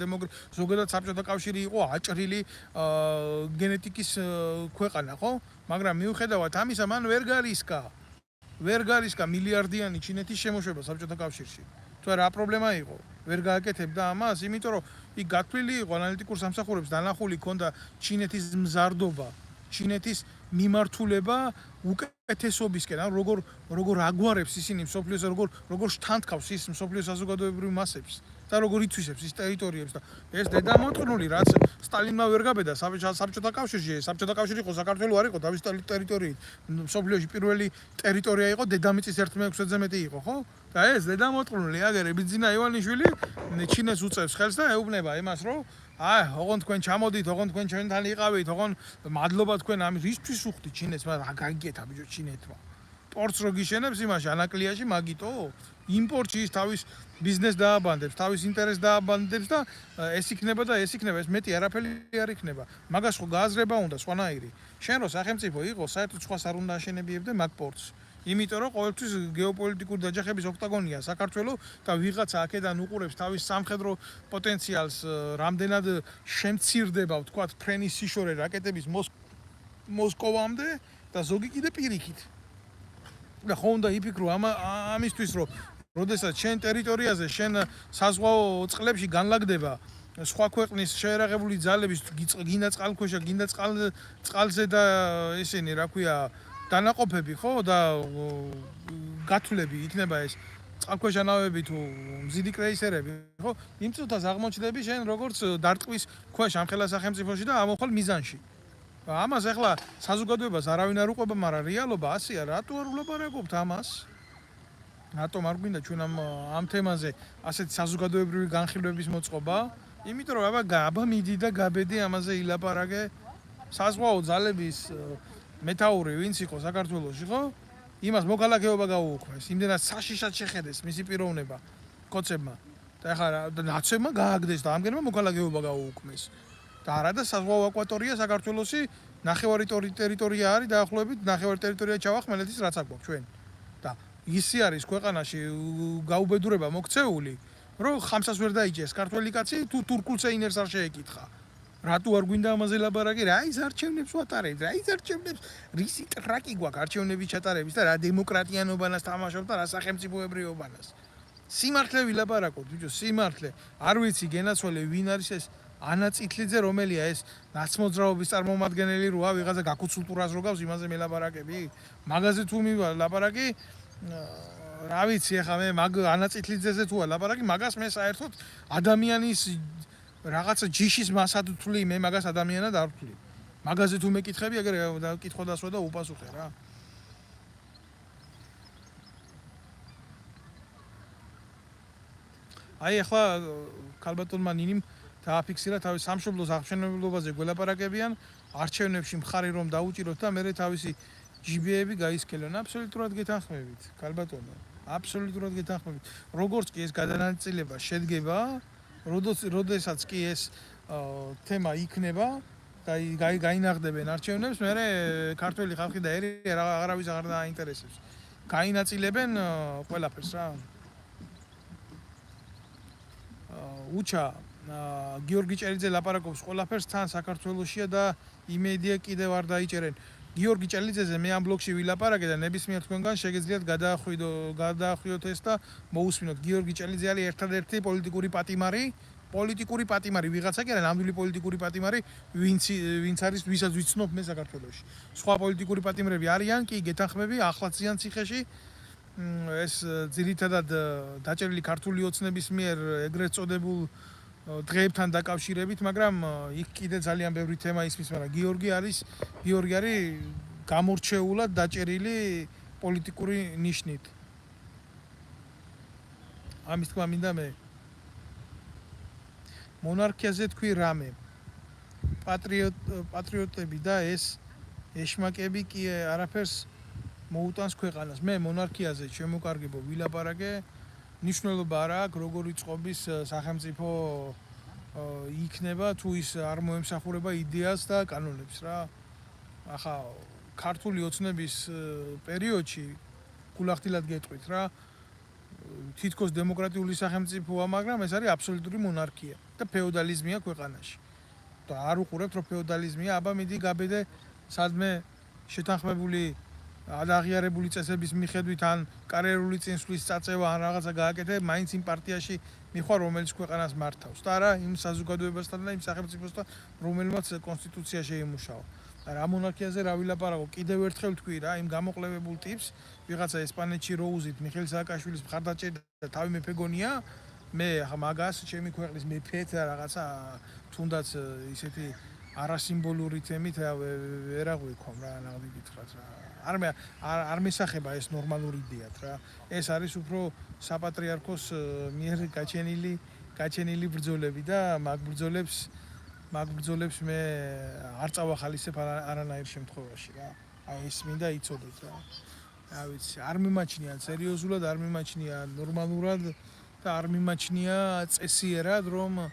ზოგადად საბჭოთა კავშირი იყო აჭრილი გენეტიკის ქვეყანა ხო მაგრამ მიუხედავად ამისა მან ვერ გარისკა მილიარდიანი ჩინეთის შემოშვება საბჭოთა კავშირში თუ რა პრობლემა იყო ვერ გააკეთებდა ამას იმიტომ რომ იქ გათვლილი იყო ანალიტიკურ სამსახურებს დანახული ქონდა ჩინეთის მზარდობა ჩინეთის მიმართულება უკეთესობისკენ ან როგორ აგვარებს ისინი მსოფლიოს როგორ შთანთქავს ის მსოფლიოს საზოგადოებრივ მასებს და როგორ ითვისებს ის ტერიტორიებს და ეს დედამოწყნული რაც სტალინმა ვერ გაბედა საბჭოთა კავშირი იყო საქართველო არ იყო თავის ტერიტორიით მსოფლიოში პირველი ტერიტორია იყო დედამიწის 1/6-ზე მეტი იყო ხო და ეს დედამოწყნული აგერე ბიძინა ივანიშვილი ჩინეს უწევს ხელს და ეუბნება იმას რომ ოღონდ თქვენ ჩამოდით, ოღონდ თქვენ ჩვენთან იყავით, ოღონდ მადლობა თქვენ ამის ისთვის უხდით ჩინეთს, მაგრამ რა გაგიგეთა ბიჭო ჩინეთმა. პორტს რო გიშენებს იმაში ანაკლიაში მაგიტო, იმპორტში ის თავის ბიზნესს დააბანდებს, თავის ინტერესს დააბანდებს და ეს იქნება, ეს მეტი არაფერი არ იქნება. მაგას ხო გააზრება უნდა სხვანაირი. შენ რო სახელმწიფო იყო, საერთოდ სხვა არ უნდა აშენებიებდე მაგ პორტს. იმიტომ რომ ყოველთვის გეოპოლიტიკური დაჯახების ოქტაგონია საქართველოს და ვიღაცა აქედან უყურებს თავის სამხედრო პოტენციალს რამდენად შემცირდება ვთქვათ ფრენის სიშორე რაკეტების მოსკოვამდე და ზოგი კიდე პირიქით და ხო უნდა იფიქრო ამისთვის რომ როდესაც შენ ტერიტორიაზე შენ საზღვაო წყლებში განლაგდება სხვა ქვეყნის შეერაღებული ძალების გინდა წყალქვეშა გინდა წყალზე და ესენი რა ქვია დანაყოფები ხო და გათვლები იქნება ეს წყალქვეშა ნავები თუ მზიდი კრეისერები ხო იმ წუთას აღმოჩნდები შენ როგორც დარტყვის ქვეშ ამ ხელა სახელმწიფოში და ამოხვალ მიზანში ამას ახლა საზოგადოებას არავინ არ უყვება, მაგრამ რეალობა ასეა, რატო არ ვლაპარაკობთ ამას? რატომ არ გვინდა ჩვენ ამ თემაზე ასეთი საზოგადოებრივი განხილვების მოწყობა? იმიტომ რომ აბა მიდი და გაბედი ამაზე ილაპარაკე. საზღვაო ძალების მეთაური ვინც იყო საქართველოში, ხო? იმას მოქალაქეობა გაუუქმეს. იმდენად საშიშად შეხედეს მისი პიროვნება კოცებმა. და ახლა ნაცებმა გააგდეს და ამგერმა მოქალაქეობა გაუუქმეს. და არა და საზღვაო აკვატორია საქართველოსი ნახევარი ტერიტორია არის დაახლოებით ნახევარი ტერიტორია ჩავახმელეთის რაც აქვს ჩვენ. და ისი არის ქვეყანაში გაუბედურება მოქცეული, რომ ხამსას ვერ დაიჭერს ქართველი კაცი თუ თურქულ სეინერს არ შეეკითხა. რატო არ გვინდა ამაზე ლაპარაკი? რა ის არჩევნებს ვატარებთ? რა ის არჩევნებს? რისი ტრაკი გვაქვს არჩევნების ჩატარების და რა დემოკრატიანობანას თამაშობთ და რა სახელმწიფოებრიობანას? სიმართლე ვილაპარაკობთ, ბიჭო, სიმართლე. არ ვიცი გენაცვალე ვინ არის ეს ანაწითლიძე, რომელია ეს ნაცმოძრაობის წარმომადგენელი როა ვიღაცა გაკუცულტურას რო გავს იმაზე მელაპარაკები? მაგაზე თუ მილაპარაკი, რა ვიცი, ახლა მე მაგ ანაწითლიძეზე თუა ლაპარაკი, მაგას მე საერთოდ ადამიანის რაღაცა ჯიშის მასად ვთვლი, მე მაგას ადამიანად არ ვთვლი. მაგაზე თუ მეკითხები, ეგრე კითხვა დასვა და უპასუხე რა. აი ახლა ქალბატონმა ნინიმ დააფიქსირა თავის სამშობლოს აღმშენებლობაზე გველაპარაკებიან, არჩევნებში მხარი რომ დაუჭიროთ და მერე თავისი ჯიბეები გაისკელონ. აბსოლუტურად გეთანხმებით, ქალბატონო. აბსოლუტურად გეთანხმებით. როგორც კი ეს გადანაწილება შედგება, როდესაც კი ეს თემა იქნება და გაინაღდებენ არჩევნებს, მერე ქართველი ხალხი და არავის აღარ დააინტერესებს. გაინაწილებენ ყველაფერს რა. უჩა გიორგი ჭელიძე ლაპარაკობს ყველაფერს თან საქართველოსია და იმედია კიდევ არ დაიჭერენ. გიორგი ჭელიძეზე მე ამ ბლოგში ვილაპარაკე და ნებისმიერ თქვენგან შეგეძლიათ გადაახვიდოთ ეს და მოусმინოთ. გიორგი ჭელიძე არის ერთადერთი პოლიტიკური პატიმარი ვიღაცა კი არა, ნამდვილი პოლიტიკური პატიმარი, ვინც არის, ვისაც ვიცნობ მე საქართველოში. სხვა პოლიტიკური პატიმრები არიან კი გეთანხმები ახლაც ზიან ციხეში. ეს ძირითადად დაჭერილი ქართული ოცნების მიერ ეგრეთ წოდებულ დღეებთან დაკავშირებით, მაგრამ იქ კიდე ძალიან ბევრი თემა ისმის, მაგრამ გიორგი არის გამორჩეულად დაჭერილი პოლიტიკური ნიშნით. ამის თქმა მინდა მე. მონარქიაზე თქვი რამე. პატრიოტები და ეს ეშმაკები კი არაფერს მოუტანს ქვეყანას. მე მონარქიაზე შემოკარგებო ვილაპარაკე, ნიშნულობა არ აქვს როგორი წყობის სახელმწიფო იქნება თუ ის არ მოემსახურება იდეას და კანონებს რა. ახლა ქართული ოცნების პერიოდში გულახდილად გეტყვით რა, თითქოს დემოკრატიული სახელმწიფოა, მაგრამ ეს არის აბსოლუტური მონარქია და ფეოდალიზმია ქვეყანაში. და არ უყურებთ რომ ფეოდალიზმია, აბა მიდი გაბედე სადმე შეთანხმებული აღიარებული წესების მიხედვით ან კარიერული წინსვლის წაწევა ან რაღაცა გააკეთე, მაინც იმ პარტიაში მიხარ რომელიც ქვეყანას მართავს და არა იმ საზოგადოებასთან და იმ სახელმწიფოსთან რომელმაც კონსტიტუცია შეიმუშავა. და რა მონარქიაზე რა ვილაპარაკო, კიდევ ერთხელ თქვი რა, იმ გამოყლებებულ ტიპს, ვიღაცა ესპანეთში როუზით მიხეილ სააკაშვილის მხარდაჭერა და თავი მეფეგონია, მე ახლა მაგას ჩემი ქვეყნის მეფეთ რაღაცა თუნდაც ისეთი არასიმბოლური თემით ვერ აღვიქვამ რა, ნახდი გითხრათ რა. არ მისახება ეს ნორმალური იდეათ რა. ეს არის უფრო საპატრიარქოს მიერ გაჩენილი ბრძოლები და მაგ ბრძოლებს მე არ წავახალისებ არანაირ შემთხვევაში რა. აი ეს მინდა იცოდეთ რა. რა ვიცი, არ მიმაჩნია სერიოზულად, არ მიმაჩნია ნორმალურად და არ მიმაჩნია წესიერად რომ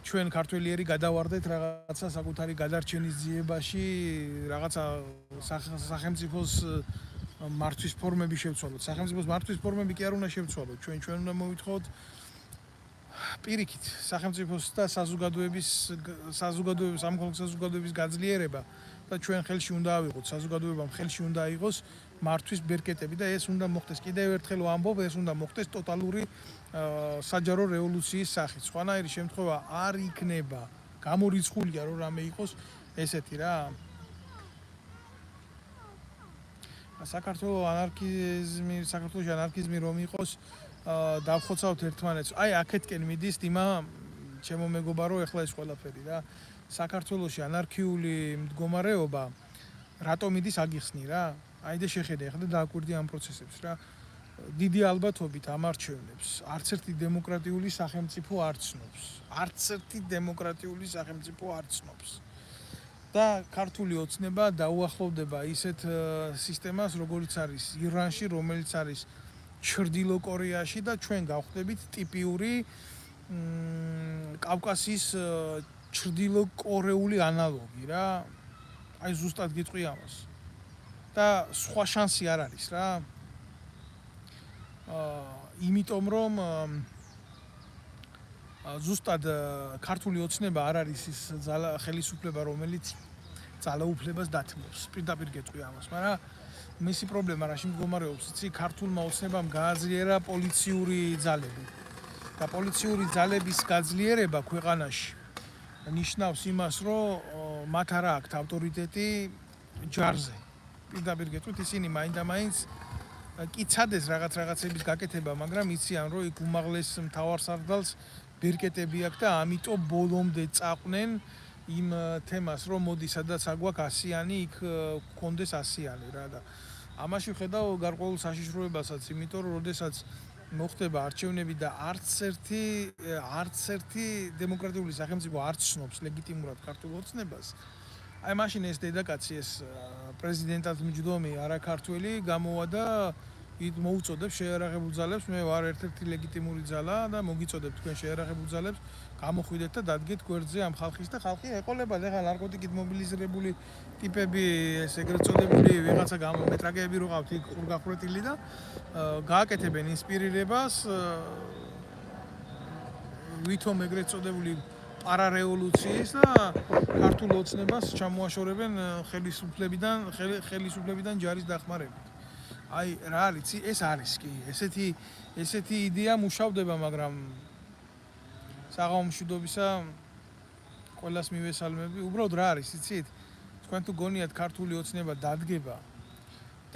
ჩვენ ქართველიერი გადავარდეთ რაღაცა საკუთარი გადარჩენის ძიებაში, რაღაცა სახელმწიფოს მართვის ფორმები შევცვალოთ. სახელმწიფოს მართვის ფორმები კი არ უნდა შევცვალოთ. ჩვენ უნდა მოვითხოვოთ პირიქით სახელმწიფოს და საზოგადოების გაძლიერება და ჩვენ ხელში უნდა ავიღოთ, საზოგადოებამ ხელში უნდა აიღოს მართვის ბერკეტები და ეს უნდა მოხდეს. კიდევ ერთხელ ვამბობ, ეს უნდა მოხდეს ტოტალური საჯარო რევოლუციის სახით. სხვანაირი შემთხვევა არ იქნება. გამორიცხულია რომ რამე იყოს ესეთი რა. საქართველოში ანარქიზმი რომ იყოს, დავხოცავთ ერთმანეთს. აი აქეთკენ მიდის დიმა ჩემო მეგობარო, ეხლა ეს ყველაფერი რა. საქართველოში ანარქიული მდგომარეობა რატომ იდის აგიხსნი რა? აი და შეხედე ახლა და დააკვირდი ამ პროცესებს რა. დიდი ალბათობით ამ არჩევნებს არც ერთი დემოკრატიული სახელმწიფო არ ცნობს. არც ერთი დემოკრატიული სახელმწიფო არ ცნობს. და ქართული ოცნება დაუახლოვდება ისეთ სისტემას, როგორც არის ირანში, რომელიც არის ჩრდილო კორეაში და ჩვენ გავხდებით ტიპიური კავკასიის ჩრდილო კორეული ანალოგი რა. აი ზუსტად გიტყვი ამას. და სხვა შანსი არ არის რა. იმიტომ რომ ზუსტად ქართული ოცნება არ არის ის ხელისუფლება, რომელიც ძალაუფლებას დათმობს. პირდაპირ გეტყვი ამას, მაგრამ მისი პრობლემა რაში მდგომარეობს, იცი, ქართულმა ოცნებამ გააძლიერა პოლიციური ძალები. და პოლიციური ძალების გაძლიერება ქვეყანაში ნიშნავს იმას, რომ მათ არ აქვთ ავტორიტეტი ჯარზე. პირდაპირ გეტყვით, ისინი მაინდა-მაინც კი ცადეს რაღაცების გაკეთება, მაგრამ იციან, რომ იქ უმაღლეს მთავარსარდალს ბერკეტები აქვს და ამიტომ ბოლომდე წაყვნენ იმ თემას, რომ მოდი სადაც აგვაქვს 100-იანი, იქ გქონდეს 100-იანი რა და ამაში ვხედავ გარკვეულ საშიშროებასაც, იმიტომ რომ როდესაც მოხდება არჩევნები და არც ერთი დემოკრატიული სახელმწიფო არ ცნობს ლეგიტიმურად ქართულ ოცნებას. აი მაშინ ეს დედაკაცი ეს პრეზიდენტად მჯდომი არაქართველი გამოვა და მოუწოდებს შეიარაღებულ ძალებს, მე ვარ ერთ-ერთი ლეგიტიმური ძალა და მოგიწოდებ თქვენ შეიარაღებულ ძალებს, გამოხვიდეთ და დადგეთ გვერდზე ამ ხალხის და ხალხი ეყოლება ახლა ნარკოტიკით მობილიზებული ტიპები, ეს ეგრეთ წოდებული ვიღაცა მეტრაკეები რო ყავთ იქ ხურგახურეთილი და გააკეთებენ ინსპირირებას ვითომ ეგრეთ წოდებული პარარეოლუციის და ქართულ ოცნებას ჩამოაშორებენ ხელისუფლებიდან ჯარის დახმარებით. აი რა არის, ეს არის კი, ესეთი იდეა მუშავდება, მაგრამ საღამო მშვიდობისა ყველას მივესალმები. უბრალოდ რა არის, იცით? თქვენ თუ გონიათ ქართული ოცნება დადგება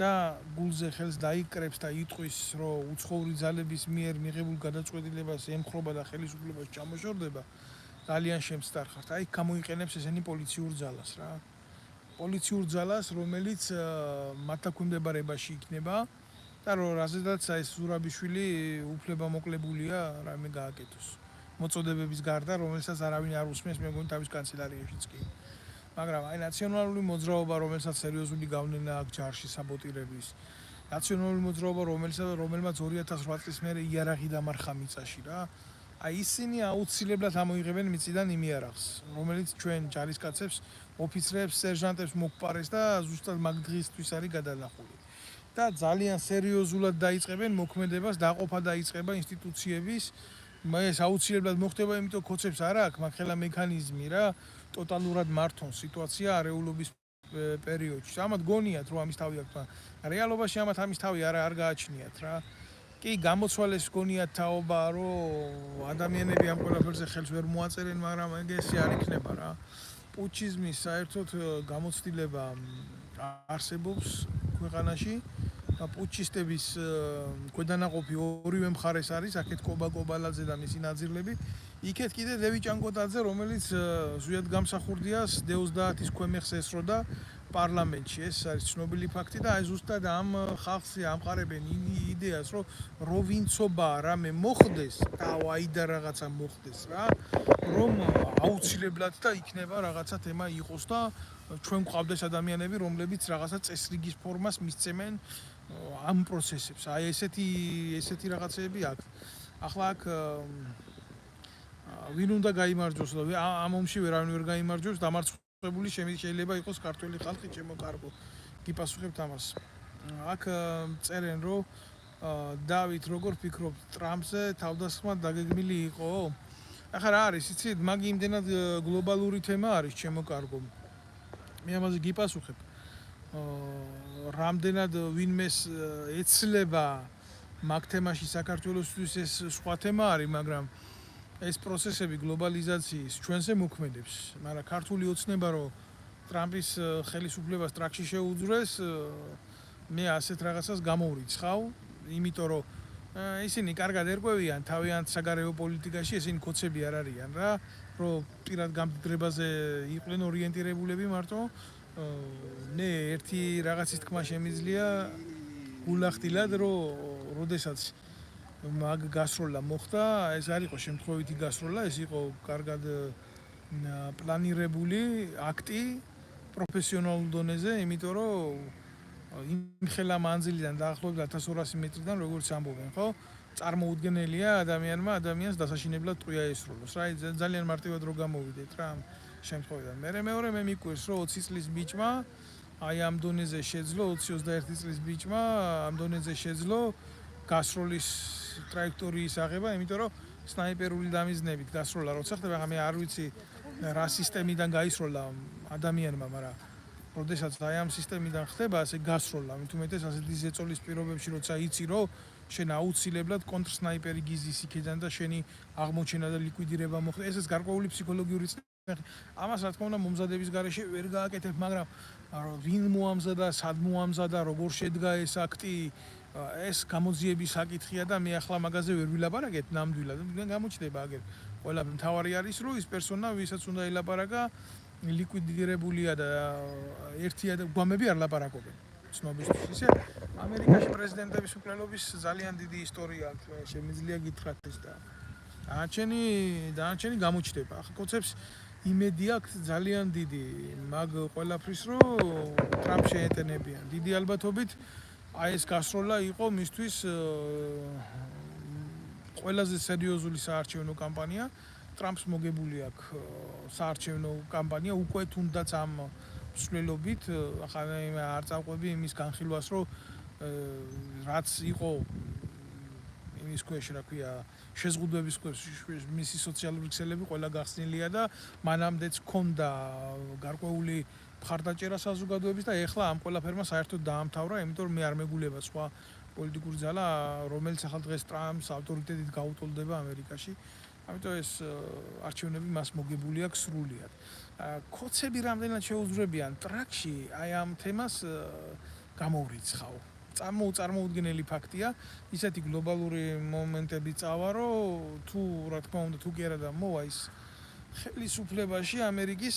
და გულზე ხელს დაიკრებს და იტყვის, რომ უცხოური ძალების მიერ მიღებულ გადაწყვეტილებას ემხრობა და ხელისუფლებას ჩამოშორდება, ძალიან შემსტარხართ. აი გამოიყენებს ესენი პოლიციურ ძალას რა. პოლიციურ ძალას, რომელიც მათ დაქვემდებარებაში იქნება და რაზედაც ეს ზურაბიშვილი უფლებამოკლებულია რამე გააკეთოს. მოწოდებების გარდა, რომელსაც არავინ არ უსმენს, მე მგონი თავის კანცელარიაშიც კი. მაგრამ აი ნაციონალური მოძრაობა, რომელსაც სერიოზული გავლენა აქვს ჯარში საბოტირების, ნაციონალური მოძრაობა, რომელმაც 2008 წლის მერე იარაღი დამარხა მიწაში რა. აი ისინი აუცილებლად ამოიღებენ მიწიდან იმ იარაღს, რომელიც ჩვენ ჯარისკაცებს, ოფიცრებს, სერჟანტებს მოგპარეს და ზუსტად მაგ დღისთვის არის გადანახული. და ძალიან სერიოზულად დაიწყებენ მოქმედებას, დაყოფა დაიწყება ინსტიტუციების. ეს აუცილებლად მოხდება, იმიტომ კოცებს არ აქვს მაგხელა მექანიზმი რა, ტოტალურად მართონ სიტუაცია არეულობის პერიოდში. ამათ გონიათ, რომ ამის თავი აქვს, რეალობაში ამათ ამის თავი არ გააჩნიათ რა. კი გამოცვალეს გონიათ თაობა, რომ ადამიანები ამ ყველაფერზე ხელს ვერ მოაწერენ, მაგრამ ეგ არ იქნება რა. პუჩიზმის საერთოდ გამოცდილება არსებობს ქვეყანაში. პუჩისტების ქვედანაყოფი ორივე მხარეს არის, აქეთ კობა-კობალაძე და მისი ნაძირლები, იქეთ კიდე ლევი ჭანკოტაძე, რომელიც ზუსტად გამსახურდიას დე-30-ის ქვემეხს ესროდა პარლამენტში. ეს არის ცნობილი ფაქტი და აი ზუსტად ამ ხალხს ამყარებენ იდეას, რომ ვინცობა რამე მოხდეს და აი და რაღაცა მოხდეს რა, რომ აუცილებლად და იქნება რაღაცა თემა იყოს და ჩვენ გვყავდეს ადამიანები, რომლებიც რაღაცა წესრიგის ფორმას მისცემენ ამ პროცესებს. აი ესეთი რაღაცეები აქვს. ახლა აქ ვინ უნდა გაიმარჯვოს და ამ ომში ვერავინ ვერ გაიმარჯვებს, დამარცხებული შეიძლება იყოს ქართველი ხალხი, ჩემო კარგო. გიპასუხებთ ამას. აქ წერენ, რომ დავით როგორ ფიქრობთ, ტრამპზე თავდასხმა დაგეგმილი იყო? ახლა რა არის, იცით, მაგ იმდენად გლობალური თემა არის, ჩემო კარგო. მე ამაზე გიპასუხებ. რამდენად ვინმეს ეცლება მაგ თემაში საქართველოსთვის ეს სხვა თემა არის, მაგრამ ეს პროცესები გლობალიზაციის ჩვენზე მოქმედებს, მაგრამ ქართული ოცნება რომ ტრამპის ხელისუფლებას ტრაქში შეუძრეს, მე ასეთ რაღაცას გამოვრიცხავ, იმიტომ რომ ისინი კარგად ერკვევიან თავიანთ საგარეო პოლიტიკაში, ესენი კოცები არ არიან რა, რომ პირად გამდრებაზე იყვნენ ორიენტირებულები მარტო. ნე ერთი რაღაცის თქმა შემიძლია გულახდილად, რომ როდესაც მაგ გასროლა მოხდა, ეს არ იყო შემთხვევითი გასროლა, ეს იყო კარგად პლანირებული აქტი პროფესიონალურ დონეზე, იმიტომ რომ იმ ხელა მანძილიდან დაახლოებით 1200 მეტრიდან როგორც ამბობენ, ხო? წარმოუდგენელია ადამიანს დასაშინებლად ტყვია ესროლოს. რა, ძალიან მარტივად რო გამოვიდეთ რა ამ შემთხვევიდან. მეორე მე მიკვირს, რომ 20 წლის ბიჭმა აი ამ დონეზე შეძლო 20-21 წლის ბიჭმა ამ დონეზე შეძლო გასროლის ტრაექტორიის აღება, იმიტომ რომ სნაიპერული დამიზნებით გასროლა როცა ხდება, მე არ ვიცი რა სისტემიდან გაისროლა ადამიანმა, მაგრამ როდესაც აი ამ სისტემიდან ხდება ასე გასროლა, მით უმეტეს ასეთი ზეწოლის პირობებში, როცა იცი, რომ შენ აუცილებლად კონტრსნაიპერი გიზის იქიდან და შენი აღმოჩენა და ლიკვიდირება მოხდა, ესეც გარკვეული ფსიქოლოგიური წნეხი. ამას რა თქმა უნდა მომზადების გარეშე ვერ გააკეთებ, მაგრამ ვინ მოამზადა, სად მოამზადა, როგორ შედგა ეს აქტი, ეს გამოძიების საკითხია და მე ახლა მაგაზე ვერ ვილაპარაკეთ ნამდვილად. გამოჩნდება აგერ ყველა მთავარი არის, რომ ის პერსონა, ვისაც უნდა ელაპარაკა, ლიკვიდირებულია და ერთია და გვამები არ ლაპარაკობენ. ცნობისთვის ისე ამერიკაში პრეზიდენტების მკვლელობის ძალიან დიდი ისტორია აქვს, შემიძლია გითხრათ ეს და დანარჩენი გამოჩნდება. ახლა კოცებს იმედი აქვს ძალიან დიდი მაგ ყველაფრის, რომ ტრამპს შეეტენებიან. დიდი ალბათობით აი ეს გასროლა იყო მისთვის ყველაზე სერიოზული საარჩევნო კამპანია. ტრამპს მოგებული აქვს საარჩევნო კამპანია უკვე თუნდაც ამ მსვლელობით, ახლა არ წავყვები იმის განხილვას, რომ რაც იყო იმის ქვეშ, რა ქვია, შეზღუდვების ქვეშ მისი სოციალური ქსელები ყველა გახსნილია და მანამდეც ჰქონდა გარკვეული მხარდაჭერა საზოგადოების და ეხლა ამ ყველაფერმა საერთოდ დაამთავრა, იმიტომ რომ მე არ მეგულება სხვა პოლიტიკური ძალა, რომელიც ახლა დღეს ტრამპს ავტორიტეტით გაუტოლდება ამერიკაში. ამიტომ ეს არჩევნები მას მოგებული აქვს სრულიად. კოცები რამდენად შეუძლებიან ტრაქში აი ამ თემას გამოვრიცხავ. წარმოუდგენელი ფაქტია, ისეთი გლობალური მომენტები წავა, რომ თუ რა თქმა უნდა თუ კი არა და მოვა ის ხელისუფლებაში ამერიკის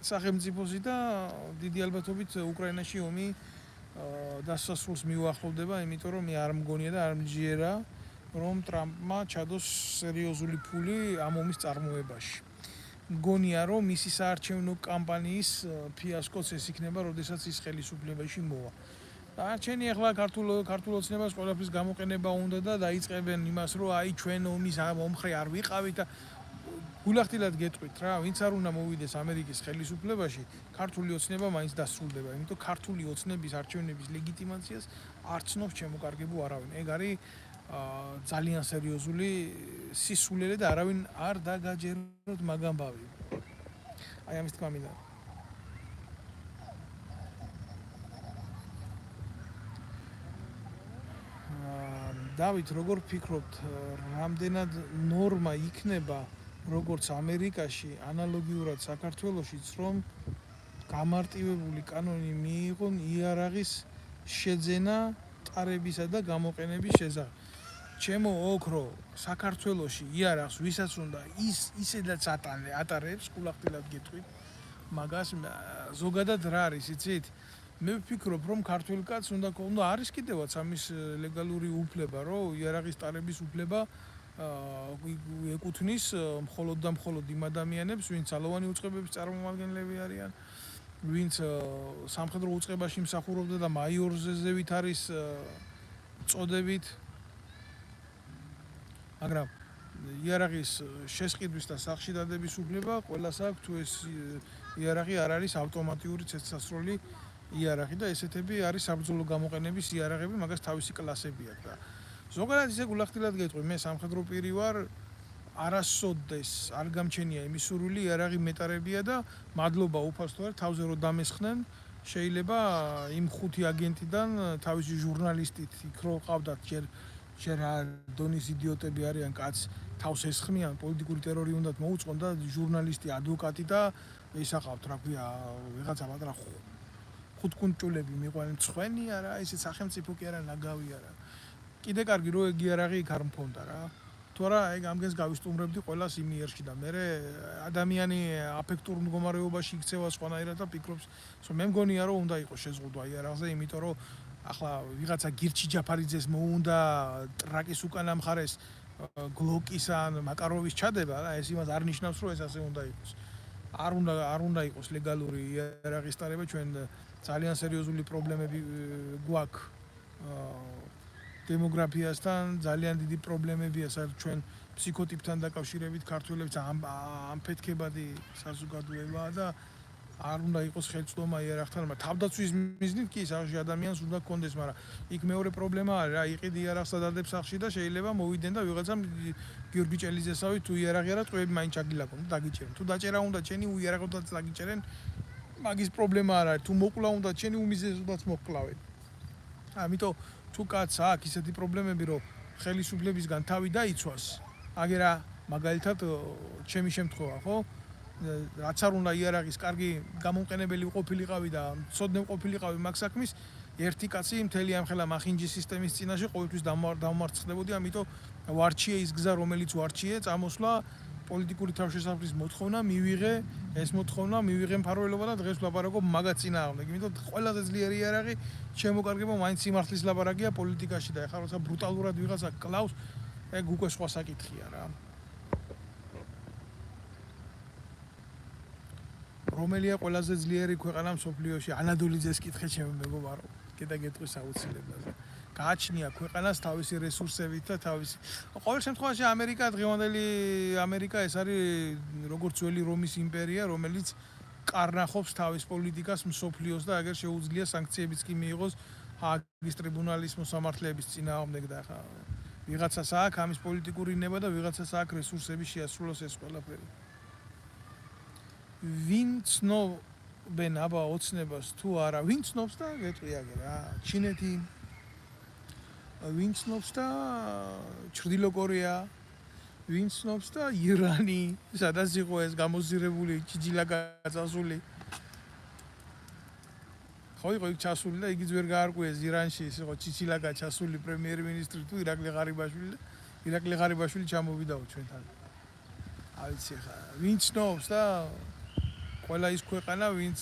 სახელმწიფოსი და დიდი ალბათობით უკრაინაში ომი დასასრულს მიუახლოვდება, იმიტომ რომ მე არ მგონია და არ მჯერა რომ ტრამპმა ჩადოს სერიოზული ფული ამ ომის წარმოებაში. მგონია რომ მისი საარჩევნო კამპანიის ფიასკოც ეს იქნება, როდესაც ის ხელისუფლებაში მოვა. არჩენი ახლა ქართულ ოცნებას ყველაფრის გამოყენება უნდა და დაიწყებენ იმას, რომ აი ჩვენ ომის მომხრე არ ვიყავით და გულახდილად გეტყვით რა, ვინც არ უნდა მოვიდეს ამერიკის ხელისუფლებაში, ქართული ოცნება მაინც დასრულდება, იმიტომ ქართული ოცნების არჩევნების ლეგიტიმაციას არ ცნობს შემოკარგებულ არავინ. ეგ არის ძალიან სერიოზული სისულელე და არავინ არ დაგაჯეროთ მაგ ამბავი. აი ამის თქმა მინდა. დავით, როგორ ფიქრობთ, რამდენად ნორმა იქნება როგორც ამერიკაში, ანალოგიურად საქართველოშიც, რომ გამარტივებული კანონი მიიღონ იარაღის შეძენა, ტარებისა და გამოყენების შესახებ. ჩემო ოქრო საქართველოში იარაღს ვისაც უნდა ისედაც ატარებს, გულახდილად გეტყვით, მაგას ზოგადად რა არის, იცით? მე ვფიქრობ, რომ ქართველ კაცს უნდა არის კიდევაც ამის ლეგალური უფლება, რომ იარაღის ტარების უფლება ეკუთვნის მხოლოდ და მხოლოდ იმ ადამიანებს, ვინც ძალოვანი უწყებების წარმომადგენლები არიან, ვინც სამხედრო უწყებაში მსახურობდა და მაიორზევით არის წოდებით. მაგრამ იარაღის შესყიდვის და სახლში დადების უფლება ყველას აქვს, თუ ეს იარაღი არ არის ავტომატიური ცეცხლსასროლი იარაღი და ესეთები არის საბრძოლო გამოყენების იარაღები, მაგას თავისი კლასები აქვს და ზოგადად ისე გულახდილად გეტყვი, მე სამხედრო პირი ვარ, არასოდეს არ გამჩენია იმის სურვილი იარაღი მეტარებია და მადლობა უფასოდ თავზე რომ დამესხნენ, შეიძლება იმ 5 აგენტიდან თავისი ჟურნალისტით იქ რო ყავდათ ჯერ დონის იდიოტები არიან, კაც თავს ესხმიან, პოლიტიკური ტერორი უნდათ მოუწყონ და ჟურნალისტი, ადვოკატი და ისაყავთ, რა ქვია, ვიღაცა პატრა ხუთკუნჭულები მიყვანენ, ცხენი არა, ისე სახელმწიფო კი არა, ნაგავი არა. კიდე კარგი რო ეგი არაღი იქ არ მქონდა რა. თუ არა ეგ ამგენს გავისტუმრებდი ყველას იმ იერში და მე ადამიანი აფექტურ მდგომარეობაში იქცევა სხვანაირად და ფიქრობს, რომ მე მგონია რომ უნდა იყოს შეზღუდვა იარაღზე, იმიტომ რომ ახლა ვიღაცა გირჩი ჯაფარიძეს მოუნდა ტრაკის უკანა მხარეს გლოკის ან მაკაროვის ჩადება რა, ეს იმას არ ნიშნავს რომ ეს ასე უნდა იყოს. არ უნდა იყოს ლეგალური იარაღის ტარება, ჩვენ ძალიან სერიოზული პრობლემები გვაქვს დემოგრაფიასთან, ძალიან დიდი პრობლემებია ჩვენ ფსიქოტიპთან დაკავშირებით ქართველებს ამფეთქებადი საზოგადოებაა და არ უნდა იყოს ხელმძღვანელობა იარაღთან, მაგრამ თავდაცვის მიზნით კი სახში ადამიანს უნდა გქონდეს, მაგრამ იქ მეორე პრობლემა არის რა, იყიდი იარაღს დადებს სახში და შეიძლება მოვიდენ და ვიღაცამ გიორგი ჭელიძესავით თუ იარაღი არა, წვეები მაინც ჩაგილაკონ და დაგიჭერენ. თუ დაჭერა უნდა ჩენი უიარაღოდაც დაგიჭერენ, მაგის პრობლემა არ არის. თუ მოკლა უნდა ჩენი უმიზესოდაც მოკლავენ. ამიტომ თუ კაც აქვს ისეთი პრობლემები, რომ ხელისუფლებისგან თავი დაიცვას, აგერა მაგალითად ჩემი შემთხვევა, ხო? რაც არ უნდა იარაღის კარგი გამომყენებელი ყოფილიყავი და მცოდნე ყოფილიყავი მაგ საქმის, ერთი კაცი მთელი ამ ხელა მახინჯის სისტემის წინაშე ყოველთვის დამარცხდებოდი, ამიტომ ვარჩიე ის გზა, რომელიც ვარჩიე, წამოსვლა პოლიტიკური თავშესაფრის მოთხოვნა მივიღე, ეს მოთხოვნა მივიღე მფარველობა და დღეს ვლაპარაკობ მაგაც წინააღმდეგ. იმიტომ ყველაზე ძლიერი იარაღი შემოკარგება მაინც სიმართლის ლაპარაკია პოლიტიკაში და ეხლა როცა ბრუტალურად ვიღაცა კლავს, ეგ უკვე სხვა საკითხია რა. რომელია ყველაზე ძლიერი ქვეყანა მსოფლიოში? ანადოლიძეს კითხე ჩემო მეგობარო. კიდე გეტყვის აუცილებლად. გააჩნია ქვეყანას თავისი რესურსებით და თავისი. ყოველ შემთხვევაში ამერიკა დღევანდელი ამერიკა ეს არის როგორც ძველი რომის იმპერია, რომელიც კარნახობს თავის პოლიტიკას მსოფლიოს და აგერ შეუძლია სანქციებიც კი მიიღოს ჰააგის ტრიბუნალის მოსამართლეების წინააღმდეგ და ხა ვიღაცას აქვს ამის პოლიტიკური ნება და ვიღაცას აქვს რესურსები შეასრულოს ეს ყველაფერი. ვინ ცნობენ აბა ოცნებას თუ არა, ვინ ცნობს და გეტყვი აგერ რა, ჩინეთი ვინ ცნობს და ჩრდილო კორეა, ვინ ცნობს და ირანი, სადაც იყო ეს გამოზირებული ჩიჩილაკა წასული. ხო იყო იქ ჩასული და იგიც ვერ გაარკვიეს ირანში, ის იყო ჩიჩილაკა ჩასული პრემიერ-მინისტრი თუ ირაკლი ღარიბაშვილი და ირაკლი ღარიბაშვილი ჩამოვიდაო ჩვენთან. ავიცი ხა, ვინ ცნობს და ყველა ის ქვეყანა, ვინც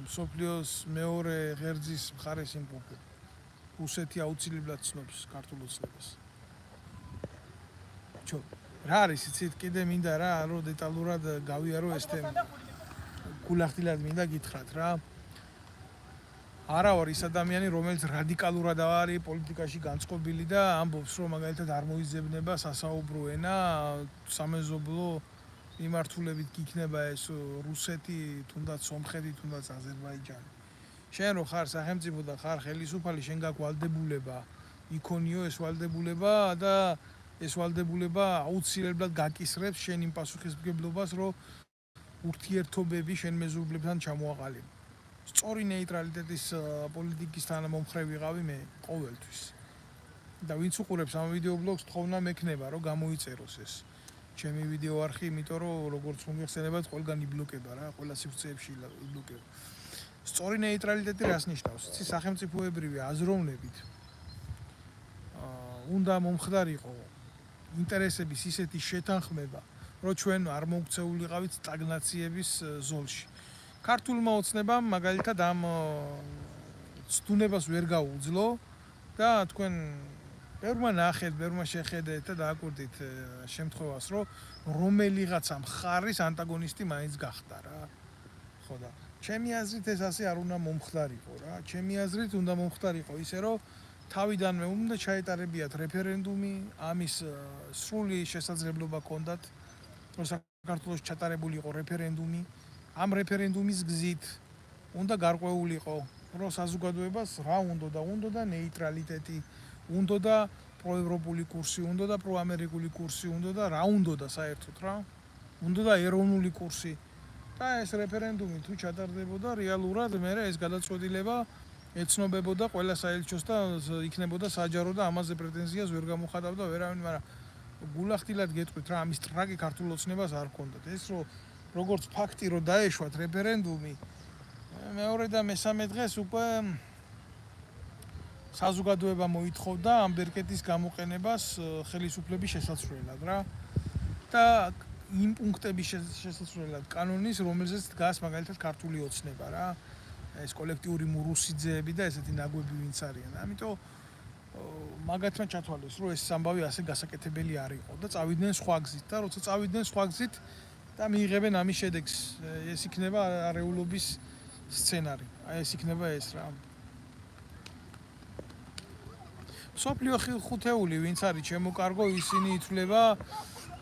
მსოფლიოს მეორე ღერძის მხარეს იმყოფება. რუსეთი აუცილებლად ცნობს ქართულ ოცნებას. რა არის იცით კიდე მინდა რა, რომ დეტალურად გავიარო ეს თემა. გულახდილად მინდა გითხრათ რა. არა ვარ ის ადამიანი, რომელიც რადიკალურად არის პოლიტიკაში განწყობილი და ამბობს, რომ მაგალითად არ მოიძებნება სასაუბრო ენა, სამეზობლო მიმართულებით იქნება ეს რუსეთი, თუნდაც სომხეთი, თუნდაც აზერბაიჯანი. შენ რო ხარ სახელმწიფო და ხარ ხელისუფალი, შენ გაქვს ვალდებულება, იქონიო ეს ვალდებულება და ეს ვალდებულება აუცილებლად გაკისრებს შენ იმ პასუხისმგებლობას, რომ ურთიერთობები შენ მეზობლებთან ჩამოაყალიბო. სწორი ნეიტრალიტეტის პოლიტიკის თანამომხრე ვიყავი მე ყოველთვის. და ვინც უყურებს ამ ვიდეო ბლოგს, თხოვნა მექნება, რომ გამოიწეროს ეს ჩემი ვიდეო არხი, იმიტომ რომ როგორც მომიხსენებათ, ყველგან იბლოკება რა, ყველა სივრცეებში იბლოკება. სწორი ნეიტრალიტეტი რას ნიშნავს? იცი სახელმწიფოებრივი აზროვნებით უნდა მომხდარიყო ინტერესების ისეთი შეთანხმება, რომ ჩვენ არ მოგცეულიყავით სტაგნაციების ზოლში. ქართულმა ოცნებამ მაგალითად ამ ცდუნებას ვერ გაუძლო და თქვენ ბევრმა ნახეთ, ბევრმა შეხედეთ და დააკვირდით შემთხვევას, რომ რომელიღაცა მხარის ანტაგონისტი მაინც გახდა რა. ხო და ჩემი აზრით ეს ასე არ უნდა მომხდარიყო რა. ჩემი აზრით უნდა მომხდარიყო ისე, რომ თავიდანვე უნდა ჩაეტარებიათ რეფერენდუმი, ამის სრული შესაძლებლობა ჰქონდათ, რომ საქართველოს ჩატარებული იყო რეფერენდუმი. ამ რეფერენდუმის გზით უნდა გარკვეულიყო, რომ საზოგადოებას რა უნდა და ნეიტრალიტეტი, უნდა და პროევროპული კურსი, უნდა და პროამერიკული კურსი, უნდა და რა უნდა და საერთოდ რა, უნდა და ეროვნული კურსი. და ეს რეფერენდუმი თუ ჩატარდებოდა რეალურად, მე ეს გადაწყვეტილება ეცნობებოდა ყველა საელჩოს და იქნებოდა საჯარო და ამაზე პრეტენზიას ვერ გამოხატავდა ვერავინ, მაგრამ გულახდილად გეტყვით რა, ამის ტრაკი ქართულ ოცნებას არ ჰქონდათ. ეს როგორც ფაქტი რომ დაეშვათ რეფერენდუმი, მეორე და მესამე დღეს უკვე საზოგადოება მოითხოვდა ამ ბერკეტის გამოყენებას ხელისუფლების შესაძლებლად რა და იმ პუნქტების შესაძლებლად კანონის რომელზეც დგას მაგალითად ქართული ოცნება რა ეს კოლექტიური მურუსიძეები და ესეთი ნაგვები ვინც არიან ამიტომ მაგათმა ჩათვალეს რომ ეს ამბავი ასე გასაკეთებელი არ იყო და წავიდნენ სხვა გზით და როცა წავიდნენ სხვა გზით და მიიღებენ ამის შედეგს ეს იქნება არეულობის სცენარი აი ეს იქნება ეს რა სოფლიო ხუთეული ვინც არის ჩემო კარგო ისინი ითვლება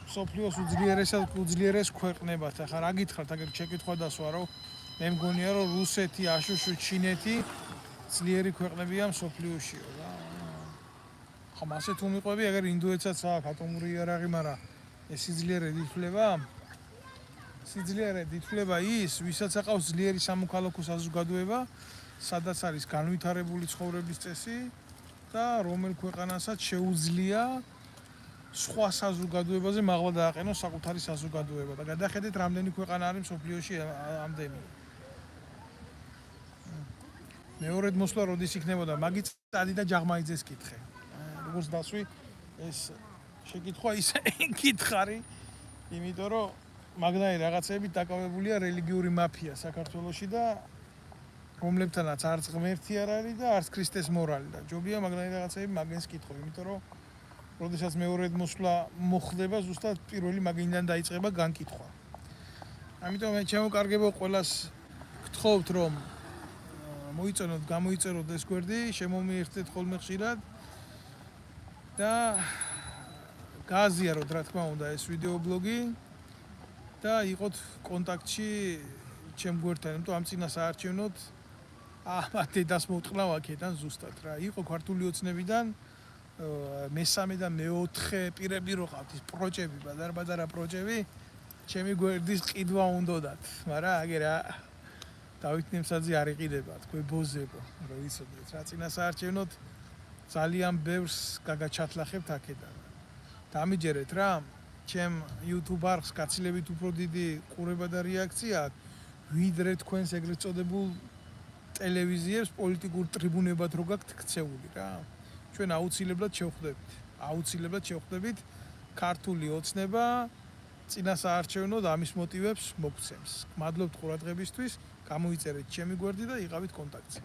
სოფლიოს უძლიერეს ქვეყნებად ახლა რა გითხრათ აგერ შეკითხვა დასვა რომ მე მგონია რომ რუსეთი აშუშუ ჩინეთი ძლიერი ქვეყნებია სოფლიოშიო რა ხომ ასე თუ მიყვები აგერ ინდოეთსაც აქვს ატომური იარაღი მაგრამ ეს სიძლიერედ ითვლება ის ვისაც აყავს ძლიერი სამოქალაქო საზოგადოება სადაც არის განვითარებული ცხოვრების წესი და რომელ ქვეყანასაც შეუძლია სხვა საზოგადოებაზე მაღლა დააყენოს საკუთარი საზოგადოება და გადახედეთ რამდენი ქვეყანა არის მსოფლიოში ამდენი მეორედ მოსვლა როდის იქნებოდა მაგით წადი და ჯაღმაიძეს კითხე როგორც დასვი ეს შეკითხვა ისე კითხარი იმიტომ რომ მაგნაი რაღაცებით დაკავებულია რელიგიური მაფია საქართველოში და რომლებთანაც არც ღმერთი არ არის და არც ქრისტეს მორალი და ჯობია მაგნაი რაღაცები მაგენს კითხო იმიტომ რომ როდესაც მეორედ მოსვლა მოხდება ზუსტად პირველი მაგინიდან დაიწყება განკითხვა ამიტომ მე ჩემო ყველას გთხოვთ რომ მოიწონოთ გამოიწეროთ ეს გვერდი შემომიერთეთ ხოლმე ხშირად და გააზიაროთ რა თქმა უნდა ეს ვიდეო ბლოგი და იყოთ კონტაქტში ჩემ გვერდთან იმიტომ ამ წინა საარჩევნოდ ამათ დედას მოვტყნავ აქედან ზუსტად რა იყო ქართული ოცნებიდან მესამე და მეოთხე პირები რო ყავთ ის პროჭები ბადარ-ბადარა პროჭები ჩემი გვერდის ყიდვა უნდათ მაგრამ აგერ დავით ნემსაძე არ იყიდება თქვენ ბოზებო რო იცოდეთ რა წინა საარჩევნოდ ძალიან ბევრს გაგაჩათლახებთ აქედან დამიჯერეთ რა ჩემ YouTube არხს გაცილებით უფრო დიდი ყურება და რეაქცია ვიდრე თქვენს ეგრეთ წოდებულ ტელევიზიებს პოლიტიკურ ტრიბუნებად რო გაქვთ ქცეული რა ჩვენ აუცილებლად შევხვდებით ქართული ოცნება წინა საარჩევნოდ ამის მოტივებს მოგცემს. მადლობთ ყურადღებისთვის, გამოიწერეთ ჩემი გვერდი და იყავით კონტაქტზე.